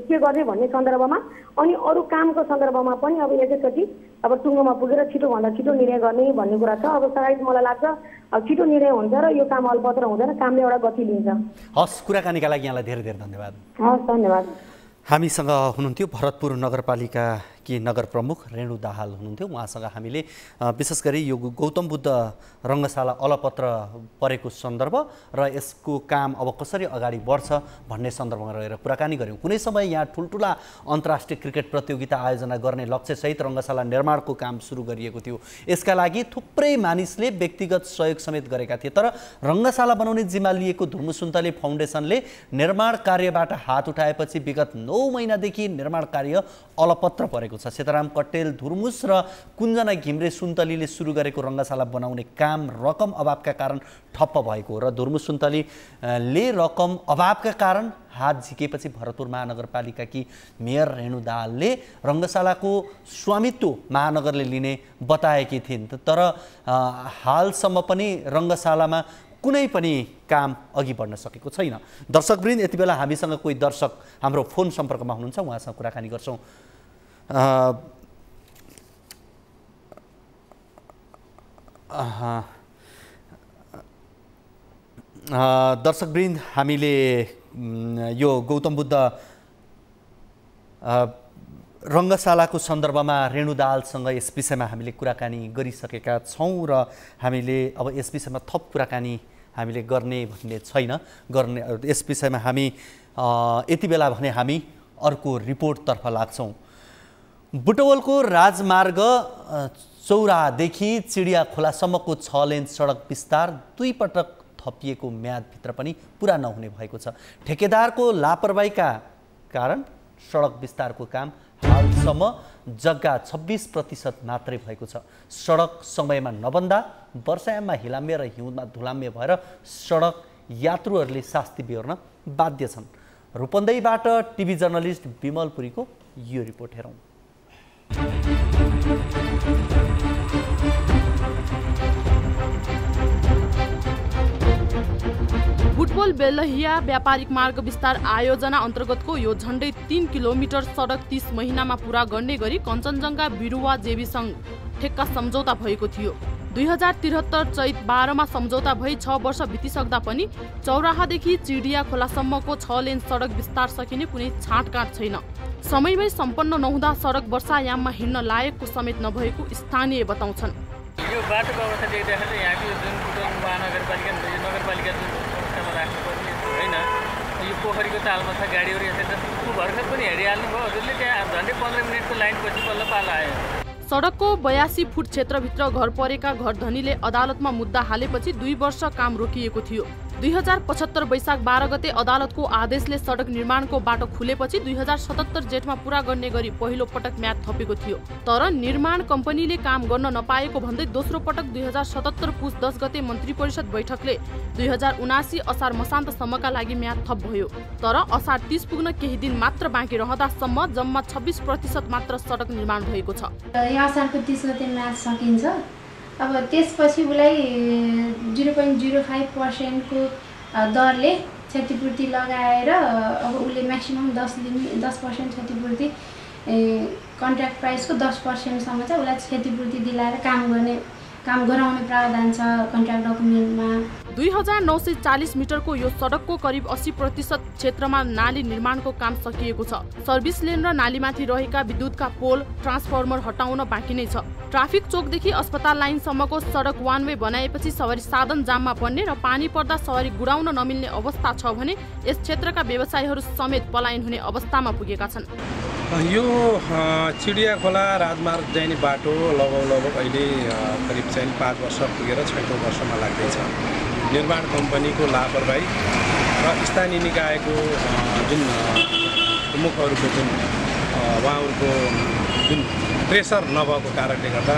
के गर्ने भन्ने सन्दर्भमा अनि अरू कामको सन्दर्भमा पनि अब एकैचोटि अब टुङ्गोमा पुगेर छिटोभन्दा छिटो निर्णय गर्ने भन्ने कुरा छ। अब सायद मलाई लाग्छ अब छिटो निर्णय हुन्छ र यो काम अल्पत्र हुँदैन, कामले एउटा गति लिन्छ। हस्, कुराकानीका लागि यहाँलाई धेरै धेरै धन्यवाद। हस्, धन्यवाद। हामीसँग हुनुहुन्थ्यो भरतपुर नगरपालिकाकी नगर प्रमुख रेणु दाहाल हुनुहुन्थ्यो। उहाँसँग हामीले विशेष गरी यो गौतम बुद्ध रङ्गशाला अलपत्र परेको सन्दर्भ र यसको काम अब कसरी अगाडि बढ्छ भन्ने सन्दर्भमा रहेर कुराकानी गऱ्यौँ। कुनै समय यहाँ ठुल्ठुला अन्तर्राष्ट्रिय क्रिकेट प्रतियोगिता आयोजना गर्ने लक्ष्यसहित रङ्गशाला निर्माणको काम सुरु गरिएको थियो। यसका लागि थुप्रै मानिसले व्यक्तिगत सहयोग समेत गरेका थिए। तर रङ्गशाला बनाउने जिम्मा लिएको धुर्मु सुन्तली फाउन्डेसनले निर्माण कार्यबाट हात उठाएपछि विगत 9 महिनादेखि निर्माण कार्य अलपत्र परेको छ। सीताराम कट्टेल धुर्मुस र कुञ्जना घिम्रे सुन्तलीले सुरु गरेको रङ्गशाला बनाउने काम रकम अभावका कारण ठप्प भएको र धुर्मुस सुन्तलीले रकम अभावका कारण हात झिकेपछि भरतपुर महानगरपालिकाकी मेयर रेणु दाहालले रङ्गशालाको स्वामित्व महानगरले लिने बताएकी थिइन्। तर हालसम्म पनि रङ्गशालामा कुनै पनि काम अघि बढ्न सकेको छैन। दर्शकवृन्द, यति बेला हामीसँग कोही दर्शक हाम्रो फोन सम्पर्कमा हुनुहुन्छ, उहाँसँग कुराकानी गर्छौँ। दर्शकवृन्द, हामीले यो गौतम बुद्ध रङ्गशालाको सन्दर्भमा रेणु दाहालसँग यस विषयमा हामीले कुराकानी गरिसकेका छौँ र हामीले अब यस विषयमा थप कुराकानी हामीले गर्ने भन्ने छैन। यस विषयमा हामी यति बेला भने हामी अर्को रिपोर्टतर्फ लाग्छौँ। बुटवलको राजमार्ग चौरादेखि चिडिया खोलासम्मको 6 लेन सडक विस्तार 2 पटक थपिएको म्यादभित्र पनि पुरा नहुने भएको छ। ठेकेदारको लापरवाहीका कारण सडक विस्तारको काम हालसम्म जग्गा 26% मात्रै भएको छ। सडक समयमा नबन्दा वर्षायाममा हिलाम्य र हिउँदमा धुलाम्य भएर सडक यात्रुहरूले शास्ति बेहोर्न बाध्य छन्। रूपन्देहीबाट टिभी जर्नलिस्ट विमल पुरीको यो रिपोर्ट हेरौँ। बुटवल बेलहिया व्यापारिक मार्ग विस्तार आयोजना अन्तर्गतको यो झण्डै 3 किलोमिटर सडक 30 महिनामा पूरा गर्ने गरी कञ्चनजङ्घा बिरुवा जेबी सङ्घ ठेक्का सम्झौता भएको थियो। 2073 चैत 12 मा सम्झौता भई 6 वर्ष बितिसक्दा पनि चौराहादेखि चिडिया खोलासम्मको 6 लेन सडक विस्तार सकिने कुनै छाँटकाँट छैन। समयमै सम्पन्न नहुँदा सडक वर्षायाममा हिँड्न लायकको समेत नभएको स्थानीय बताउँछन्। यो बाटोको अवस्था देख्दाखेरि यहाँको जुन बुटवल महानगरपालिका नगरपालिका जुन अवस्थामा राख्नुपर्ने होइन, यो पोखरीको तालमा छ, गाडीहरू यसरी भर्खर पनि हेरिहाल्नु भयो हजुरले। त्यहाँ झन्डै 15 मिनटको लाइनपछि बल्ल पाला आयो। सडकको 82 फुट क्षेत्रभित्र घर परेका घरधनीले अदालतमा मुद्दा हालेपछि 2 वर्ष काम रोकिएको थियो। 2075 वैशाख 12 गते अदालतको आदेशले सडक निर्माणको बाटो खुलेपछि 2077 जेठमा पूरा गर्ने गरी पहिलो पटक म्याद थपेको थियो। तर निर्माण कम्पनीले काम गर्न नपाएको भन्दै दोस्रो पटक 2077 पुस 10 गते मन्त्री परिषद बैठकले 2079 असार मसान्तसम्मका लागि म्याद थप भयो। तर असार 30 पुग्न केही दिन मात्र बाँकी रहँदासम्म जम्मा 26% मात्र सडक निर्माण भएको छ। असारको 30 गते म्याद सकिन्छ। अब त्यसपछि उसलाई 0.05% को दरले क्षतिपूर्ति लगाएर अब उसले म्याक्सिमम 10% क्षतिपूर्ति कन्ट्र्याक्ट प्राइसको 10% सम्म चाहिँ उसलाई क्षतिपूर्ति दिलाएर काम गराउने प्रावधान छ कन्ट्र्याक्ट डकुमेन्टमा। 2940 मिटरको यो सडकको करिब 80% क्षेत्रमा नाली निर्माणको काम सकिएको छ। सर्भिस लेन र नालीमाथि रहेका विद्युतका पोल ट्रान्सफर्मर हटाउन बाँकी नै छ। ट्राफिक चोकदेखि अस्पताल लाइनसम्मको सडक वान वे बनाएपछि सवारी साधन जाममा पर्ने र पानी पर्दा सवारी गुडाउन नमिल्ने अवस्था छ भने यस क्षेत्रका व्यवसायीहरू समेत पलायन हुने अवस्थामा पुगेका छन्। यो चिडिया खोला राजमार्ग जाने बाटो लगभग अहिले करिब 5 वर्ष पुगेर 6औं वर्षमा लाग्दैछ। निर्माण कम्पनीको लापरवाही र स्थानीय निकायको जुन प्रमुखहरूको जुन उहाँहरूको जुन प्रेसर नभएको कारणले गर्दा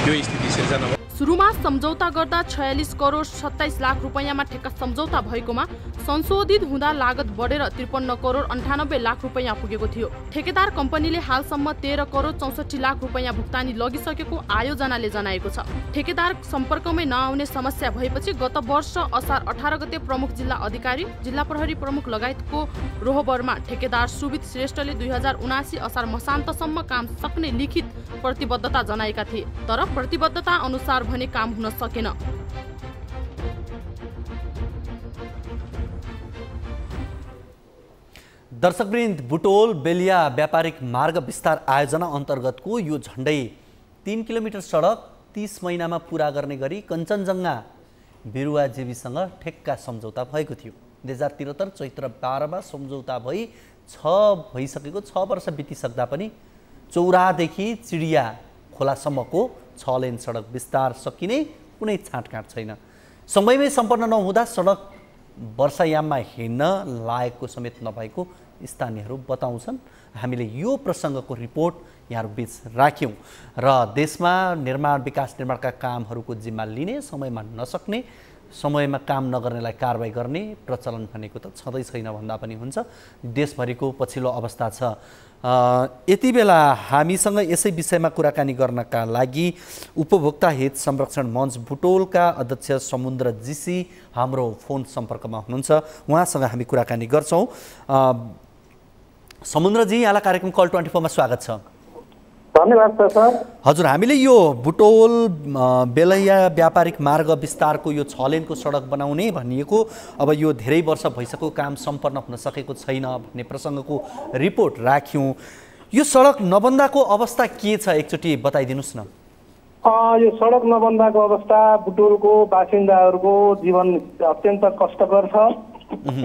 यो स्थिति सिर्जना भयो। सुरुमा सम्झौता गर्दा 46 करोड 27 लाख रुपैयाँमा ठेक्का सम्झौता भएकोमा संशोधित हुँदा लागत बढेर 53 करोड 98 लाख रुपैयाँ पुगेको थियो। ठेकेदार कम्पनीले हालसम्म 13 करोड 64 लाख रुपैयाँ भुक्तानी लगिसकेको आयोजनाले जनाएको छ। ठेकेदार सम्पर्कमै नआउने समस्या भएपछि गत वर्ष असार 18 गते प्रमुख जिल्ला अधिकारी, जिल्ला प्रहरी प्रमुख लगायतको रोहबरमा ठेकेदार सुबित श्रेष्ठले 2079 असार मसान्तसम्म काम सक्ने लिखित प्रतिबद्धता जनाएका थिए, तर प्रतिबद्धता अनुसार भने काम हुन सकेन। दर्शकवृन्द, बुटोल बेलिया व्यापारिक मार्ग विस्तार आयोजना अन्तर्गतको यो झण्डै 3 किलोमिटर सडक 30 महिनामा पुरा गर्ने गरी कञ्चनजङ्घा बिरुवाजीवीसँग ठेक्का सम्झौता भएको थियो। 2073 चैत्र 12मा सम्झौता भई 6 वर्ष बितिसक्दा पनि चौरादेखि चिडिया खोलासम्मको 6 लेन सडक विस्तार सकिने कुनै छाँटकाँट छैन। समयमै सम्पन्न नहुँदा सडक वर्षायाममा हिँड्न लायकको समेत नभएको स्थानीयहरू बताउँछन्। हामीले यो प्रसङ्गको रिपोर्ट यहाँहरू बीच राख्यौँ र देशमा विकासका कामहरूको जिम्मा लिने, समयमा नसक्ने, समयमा काम नगर्नेलाई कारबाही गर्ने प्रचलन भनेको त छँदै छैन भन्दा पनि हुन्छ। देशभरिको पछिल्लो अवस्था छ। यति बेला हामीसँग यसै विषयमा कुराकानी गर्नका लागि उपभोक्ता हित संरक्षण मञ्च बुटोलका अध्यक्ष समुद्र जीसी हाम्रो फोन सम्पर्कमा हुनुहुन्छ। उहाँसँग हामी कुराकानी गर्छौँ। समुद्रजी, यहाँलाई कार्यक्रम कल 24 मा स्वागत छ। धन्यवाद सर। हजुर, हामीले यो बुटोल बेलैया व्यापारिक मार्ग विस्तारको यो 6 लेनको सडक बनाउने भनिएको अब यो धेरै वर्ष भइसक्यो, काम सम्पन्न हुन सकेको छैन भन्ने प्रसङ्गको रिपोर्ट राख्यौँ। यो सडक नबन्दाको अवस्था के छ, एकचोटि बताइदिनुहोस् न। यो सडक नबन्दाको अवस्था बुटोलको बासिन्दाहरूको जीवन अत्यन्त कष्टकर छ।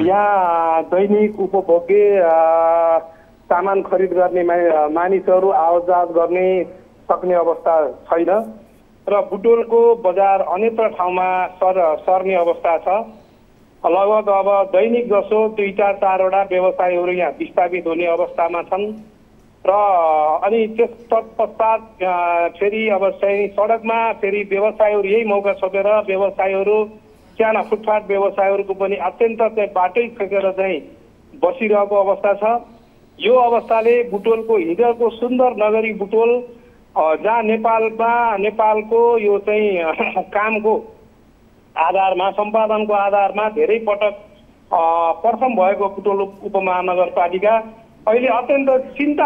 यहाँ दैनिक उपभोग्य सामान खरिद गर्ने मानिसहरू आवतजावत गर्ने सक्ने अवस्था छैन र बुटोलको बजार अन्यत्र ठाउँमा सर्ने अवस्था छ। लगभग अब दैनिक जसो 2-4वटा व्यवसायीहरू यहाँ विस्थापित हुने अवस्थामा छन् र अनि त्यस पश्चात फेरि अब चाहिँ सडकमा फेरि व्यवसायीहरू यही मौका छोपेर व्यवसायीहरू साना फुटपाथ व्यवसायीहरूको पनि अत्यन्त चाहिँ बाटै फेकेर चाहिँ बसिरहेको अवस्था छ। यो अवस्थाले बुटोलको हिजोको सुन्दर नगरी बुटोल जहाँ नेपालको यो चाहिँ कामको आधारमा, सम्पादनको आधारमा धेरै पटक प्रथम भएको बुटोल उपमहानगरपालिका अहिले अत्यन्त चिन्तित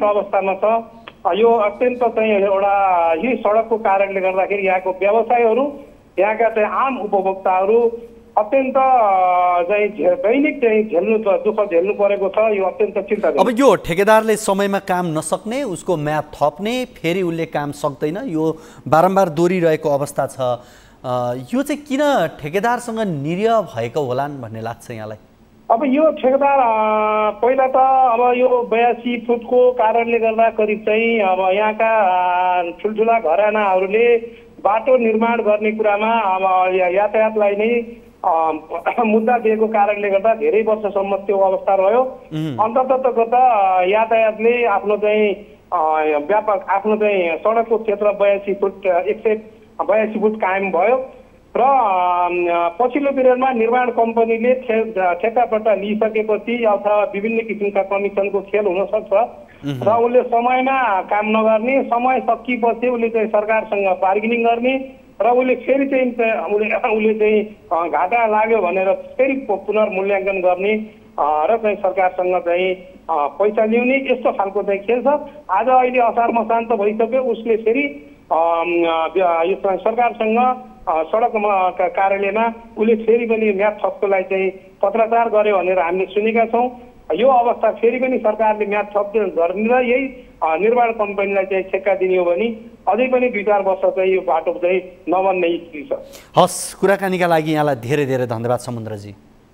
अवस्थामा छ। यो अत्यन्त चाहिँ एउटा यही सडकको कारणले गर्दाखेरि यहाँको व्यवसायीहरू, यहाँका चाहिँ आम उपभोक्ताहरू अत्यन्त चाहिँ दैनिक चाहिँ दुःख झेल्नु परेको छ। यो अत्यन्त चिन्ता। अब यो ठेकेदारले समयमा काम नसक्ने, उसको म्याद थप्ने, फेरि उसले काम सक्दैन, यो बारम्बार दोहोरिरहेको अवस्था छ। यो चाहिँ किन ठेकेदारसँग निरीह भएको होलान् भन्ने लाग्छ यहाँलाई? अब यो ठेकेदार पहिला त अब यो 82 फुटको कारणले गर्दा करिब चाहिँ अब यहाँका ठुल्ठुला घरानाहरूले बाटो निर्माण गर्ने कुरामा अब यातायातलाई नै मुद्दा दिएको कारणले गर्दा धेरै वर्षसम्म त्यो अवस्था रह्यो। अन्ततः यातायातले आफ्नो चाहिँ सडकको क्षेत्र 82 फुट 182 फुट कायम भयो र पछिल्लो पिरियडमा निर्माण कम्पनीले ठेक्कापट्टा लिइसकेपछि अथवा विभिन्न किसिमका कमिसनको खेल हुन सक्छ र उसले समयमा काम नगर्ने, समय सकिएपछि उसले चाहिँ सरकारसँग बार्गेनिङ गर्ने र उसले फेरि चाहिँ उसले चाहिँ घाटा लाग्यो भनेर फेरि पुनर्मूल्याङ्कन गर्ने र चाहिँ सरकारसँग चाहिँ पैसा ल्याउने, यस्तो खालको चाहिँ खेल छ। आज अहिले असार मसान्त भइसक्यो, उसले फेरि यो सरकारसँग सडक कार्यालयमा उसले फेरि पनि म्याद थपको लागि चाहिँ पत्राचार गर्यो भनेर हामीले सुनेका छौँ। यो अवस्था फेरि पनि सरकारले म्याद थप गर्ने र यही निर्माण कम्पनीलाई चाहिँ ठेक्का दिने हो भने अझै पनि 2-4 वर्ष चाहिँ यो बाटो चाहिँ नबन्ने स्थिति छ। हस्, कुराकानीका लागि यहाँलाई धेरै धेरै धन्यवाद समुद्रजी।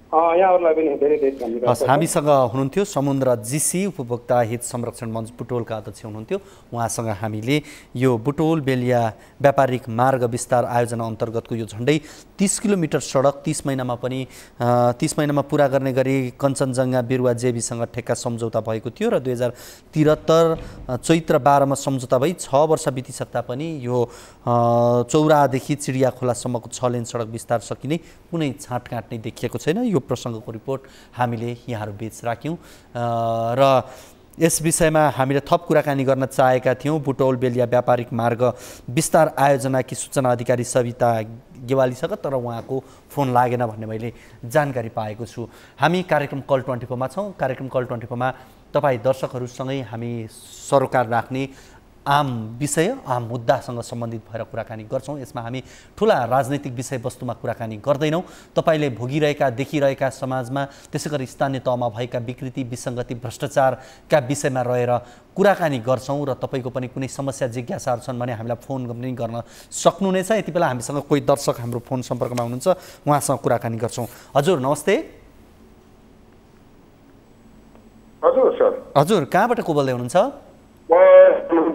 यहाँहरूलाई पनि धेरै धेरै धन्यवाद। हस्, हामीसँग हुनुहुन्थ्यो समुद्र जीसी उपभोक्ता हित संरक्षण मञ्च बुटोलका अध्यक्ष हुनुहुन्थ्यो। उहाँसँग हामीले यो बुटोल बेलिया व्यापारिक मार्ग विस्तार आयोजना अन्तर्गतको यो झन्डै 30 किलोमिटर सडक 30 महिनामा पुरा गर्ने गरी कञ्चनजङ्घा बिरुवा जेबीसँग ठेक्का सम्झौता भएको थियो र 2073 चैत्र 12 मा सम्झौता भई 6 वर्ष बितिसक्दा पनि यो चौरादेखि चिडिया खोलासम्मको 6 लेन सडक विस्तार सकिने कुनै छाँटकाँट नै देखिएको छैन। यो प्रसङ्गको रिपोर्ट हामीले यहाँहरू बीच राख्यौँ र यस विषयमा हामीले थप कुराकानी गर्न चाहेका थियौँ बुटोल बेलिया व्यापारिक मार्ग विस्तार आयोजनाकी सूचना अधिकारी सविता गेवालीसँग, तर उहाँको फोन लागेन भन्ने मैले जानकारी पाएको छु। हामी कार्यक्रम कल 24 मा छौँ। कार्यक्रम कल 24 मा तपाईँ दर्शकहरूसँगै हामी सरोकार राख्ने आम विषय आम मुद्दासँग सम्बन्धित भएर कुराकानी गर्छौँ। यसमा हामी ठुला राजनैतिक विषयवस्तुमा कुराकानी गर्दैनौँ। तपाईँले भोगिरहेका देखिरहेका समाजमा त्यसै गरी स्थानीय तहमा भएका विकृति विसङ्गति भ्रष्टाचारका विषयमा रहेर कुराकानी गर्छौँ र तपाईँको पनि कुनै समस्या जिज्ञासाहरू छन् भने हामीलाई फोन पनि गर्न सक्नुहुनेछ। यति बेला हामीसँग कोही दर्शक हाम्रो फोन सम्पर्कमा हुनुहुन्छ, उहाँसँग कुराकानी गर्छौँ। हजुर नमस्ते। हजुर सर। हजुर कहाँबाट को बोल्दै हुनुहुन्छ?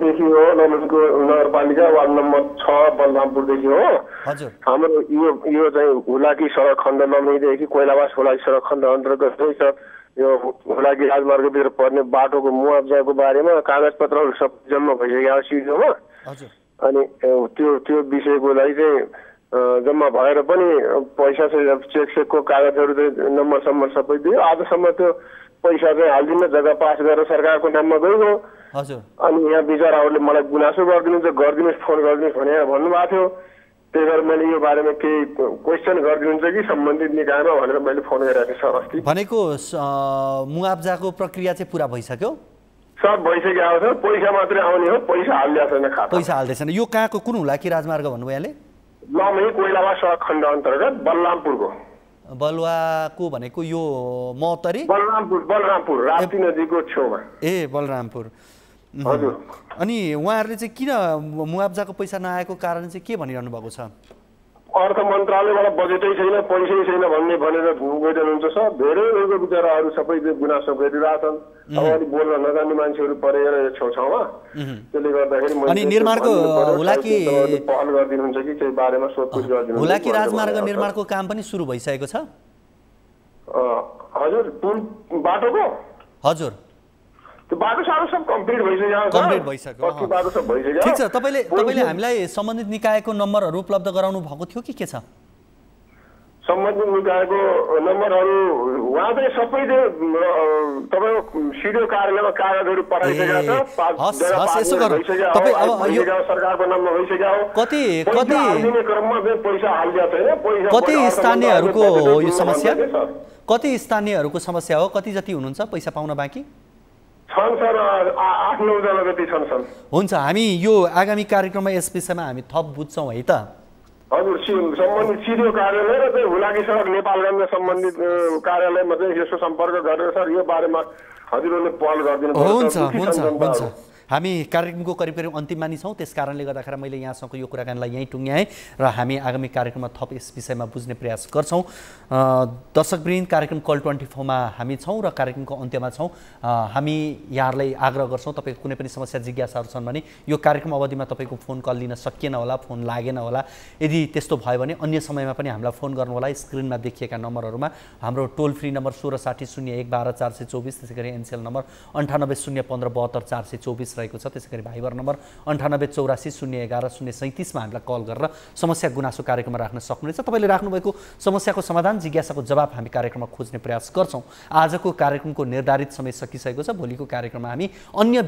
देखि हो नमनको नगरपालिका वार्ड नम्बर 6 बलरामपुरदेखि हो। हजुर। हाम्रो यो चाहिँ हुलाकी सडक खण्ड नम्बरदेखि कोइलावास हुलाकी सडक खण्ड अन्तर्गत चाहिँ सर यो हुलाकी राजमार्गभित्र पर्ने बाटोको मुआब्जाको बारेमा कागजपत्रहरू सब जम्मा भइसकेको सिडिओमा। हजुर। अनि त्यो विषयको लागि चाहिँ जम्मा भएर पनि पैसा चाहिँ चेकको कागजहरू चाहिँ नम्बर सबै दियो। आजसम्म त्यो पैसा चाहिँ हालिदिन जग्गा पास गरेर सरकारको नाममा गइगयो। हजुर। अनि यहाँ विचाराहरूले मलाई गुनासो गरिदिनुहोस् फोन गरिदिनुहोस् भनेर भन्नुभएको थियो। त्यही भएर मैले यो बारेमा केही क्वेसन गरिदिनुहुन्छ कि सम्बन्धित निकायमा भनेर मैले फोन गरेको थिएँ सर अस्ति। भनेको मुआब्जाको प्रक्रिया चाहिँ पुरा भइसक्यो? सब भइसक्यो छ, पैसा मात्रै आउने हो, पैसा हालिदिएको छैन खाता। पैसा हाल्दैछन्। यो कहाँको कुन हुलाकी राजमार्ग भन्नुभयो यहाँले? लमही कोइलावास सडक खण्ड अन्तर्गत बलरामपुरको। बलुवाको भनेको यो मौतरी? बलरामपुर राप्ती नदीको छेउमा। ए बलरामपुर। हजुर। अनि उहाँहरूले चाहिँ किन मुआब्जाको पैसा नआएको कारण चाहिँ के भनिरहनु भएको छ? अर्थ मन्त्रालयबाट बजेटै छैन, पैसै छैन भनेर गइरहनुहुन्छ सर। धेरै विचाराहरू सबै गुनासो गरिरहेछन्। अब अलि बोल्न नजान्ने मान्छेहरू परेर यो छेउछाउमा, त्यसले गर्दाखेरि अनि निर्माणको हुलाकी पहल गरिदिनुहुन्छ कि केही बारेमा सोधपुछ गरिदिनुहुन्छ? हुलाकी राजमार्ग निर्माणको काम पनि सुरु भइसकेको छ? हजुर। पुल बाटोको? हजुर। त्यो बाटो साटो सब कम्प्लिट भइसक्यो। बाटो सब भइसक्यो। ठिक छ। तपाईँले हामीलाई सम्बन्धित निकायको नम्बरहरू उपलब्ध गराउनु भएको थियो कि के छ? सम्बन्धित निकायको नम्बरहरू उहाँ चाहिँ सबै तपाईँको सिडिओ कार्यालयमा कागजहरू पठाइसकेको छ। सरकारको नाममा भइसक्यो। कति स्थानीयहरूको यो समस्या? कति स्थानीयहरूको समस्या हो? कति जति हुनुहुन्छ पैसा पाउन बाँकी? छन् सर, 8-9 जना जति छन् सर। हुन्छ, हामी यो आगामी कार्यक्रममा यस विषयमा हामी थप बुझ्छौँ है त। हजुर। सम्बन्धित सिडिओ कार्यालय र चाहिँ हुलाकी सडक नेपालगञ्ज सम्बन्धित कार्यालयमा चाहिँ यसो सम्पर्क गरेर सर यो बारेमा हजुरहरूले पहल गरिदिनु पर्छ। हुन्छ। हामी कार्यक्रमको करिब अन्तिममा नि छौँ, त्यस कारणले गर्दाखेरि मैले यहाँसँग यो कुराकानीलाई यहीँ टुङ्ग्याएँ र हामी आगामी कार्यक्रममा थप यस विषयमा बुझ्ने प्रयास गर्छौँ। दर्शकवृन्द, कार्यक्रम कल 24 मा हामी छौँ र कार्यक्रमको अन्त्यमा छौँ। हामी यहाँहरूलाई आग्रह गर्छौँ, तपाईँको कुनै पनि समस्या जिज्ञासाहरू छन् भने यो कार्यक्रम अवधिमा तपाईँको फोन कल लिन सकिएन होला, फोन लागेन होला। यदि त्यस्तो भयो भने अन्य समयमा पनि हामीलाई फोन गर्नु होला। स्क्रिनमा देखिएका नम्बरहरूमा हाम्रो टोल फ्री नम्बर 1660 01 12 424, त्यसै गरी एनसेल नम्बर 98 015 72 424 रहेको छ। त्यसै गरी भाइबर नम्बर 98 84 011 037 मा हामीलाई कल गरेर समस्या गुनासो कार्यक्रममा राख्न सक्नुहुनेछ। तपाईँले राख्नुभएको समस्याको समाधान जिज्ञासाको जवाब हामी कार्यक्रममा खोज्ने प्रयास गर्छौँ। आजको कार्यक्रमको निर्धारित समय सकिसकेको छ। भोलिको कार्यक्रममा हामी अन्य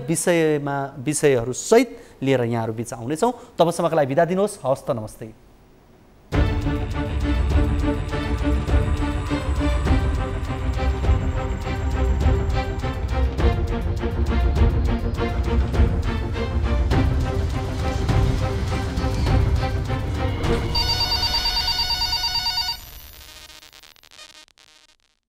विषयहरू सहित लिएर यहाँहरू बिच आउनेछौँ। तबसम्मको लागि बिदा दिनुहोस्। हवस् त, नमस्ते।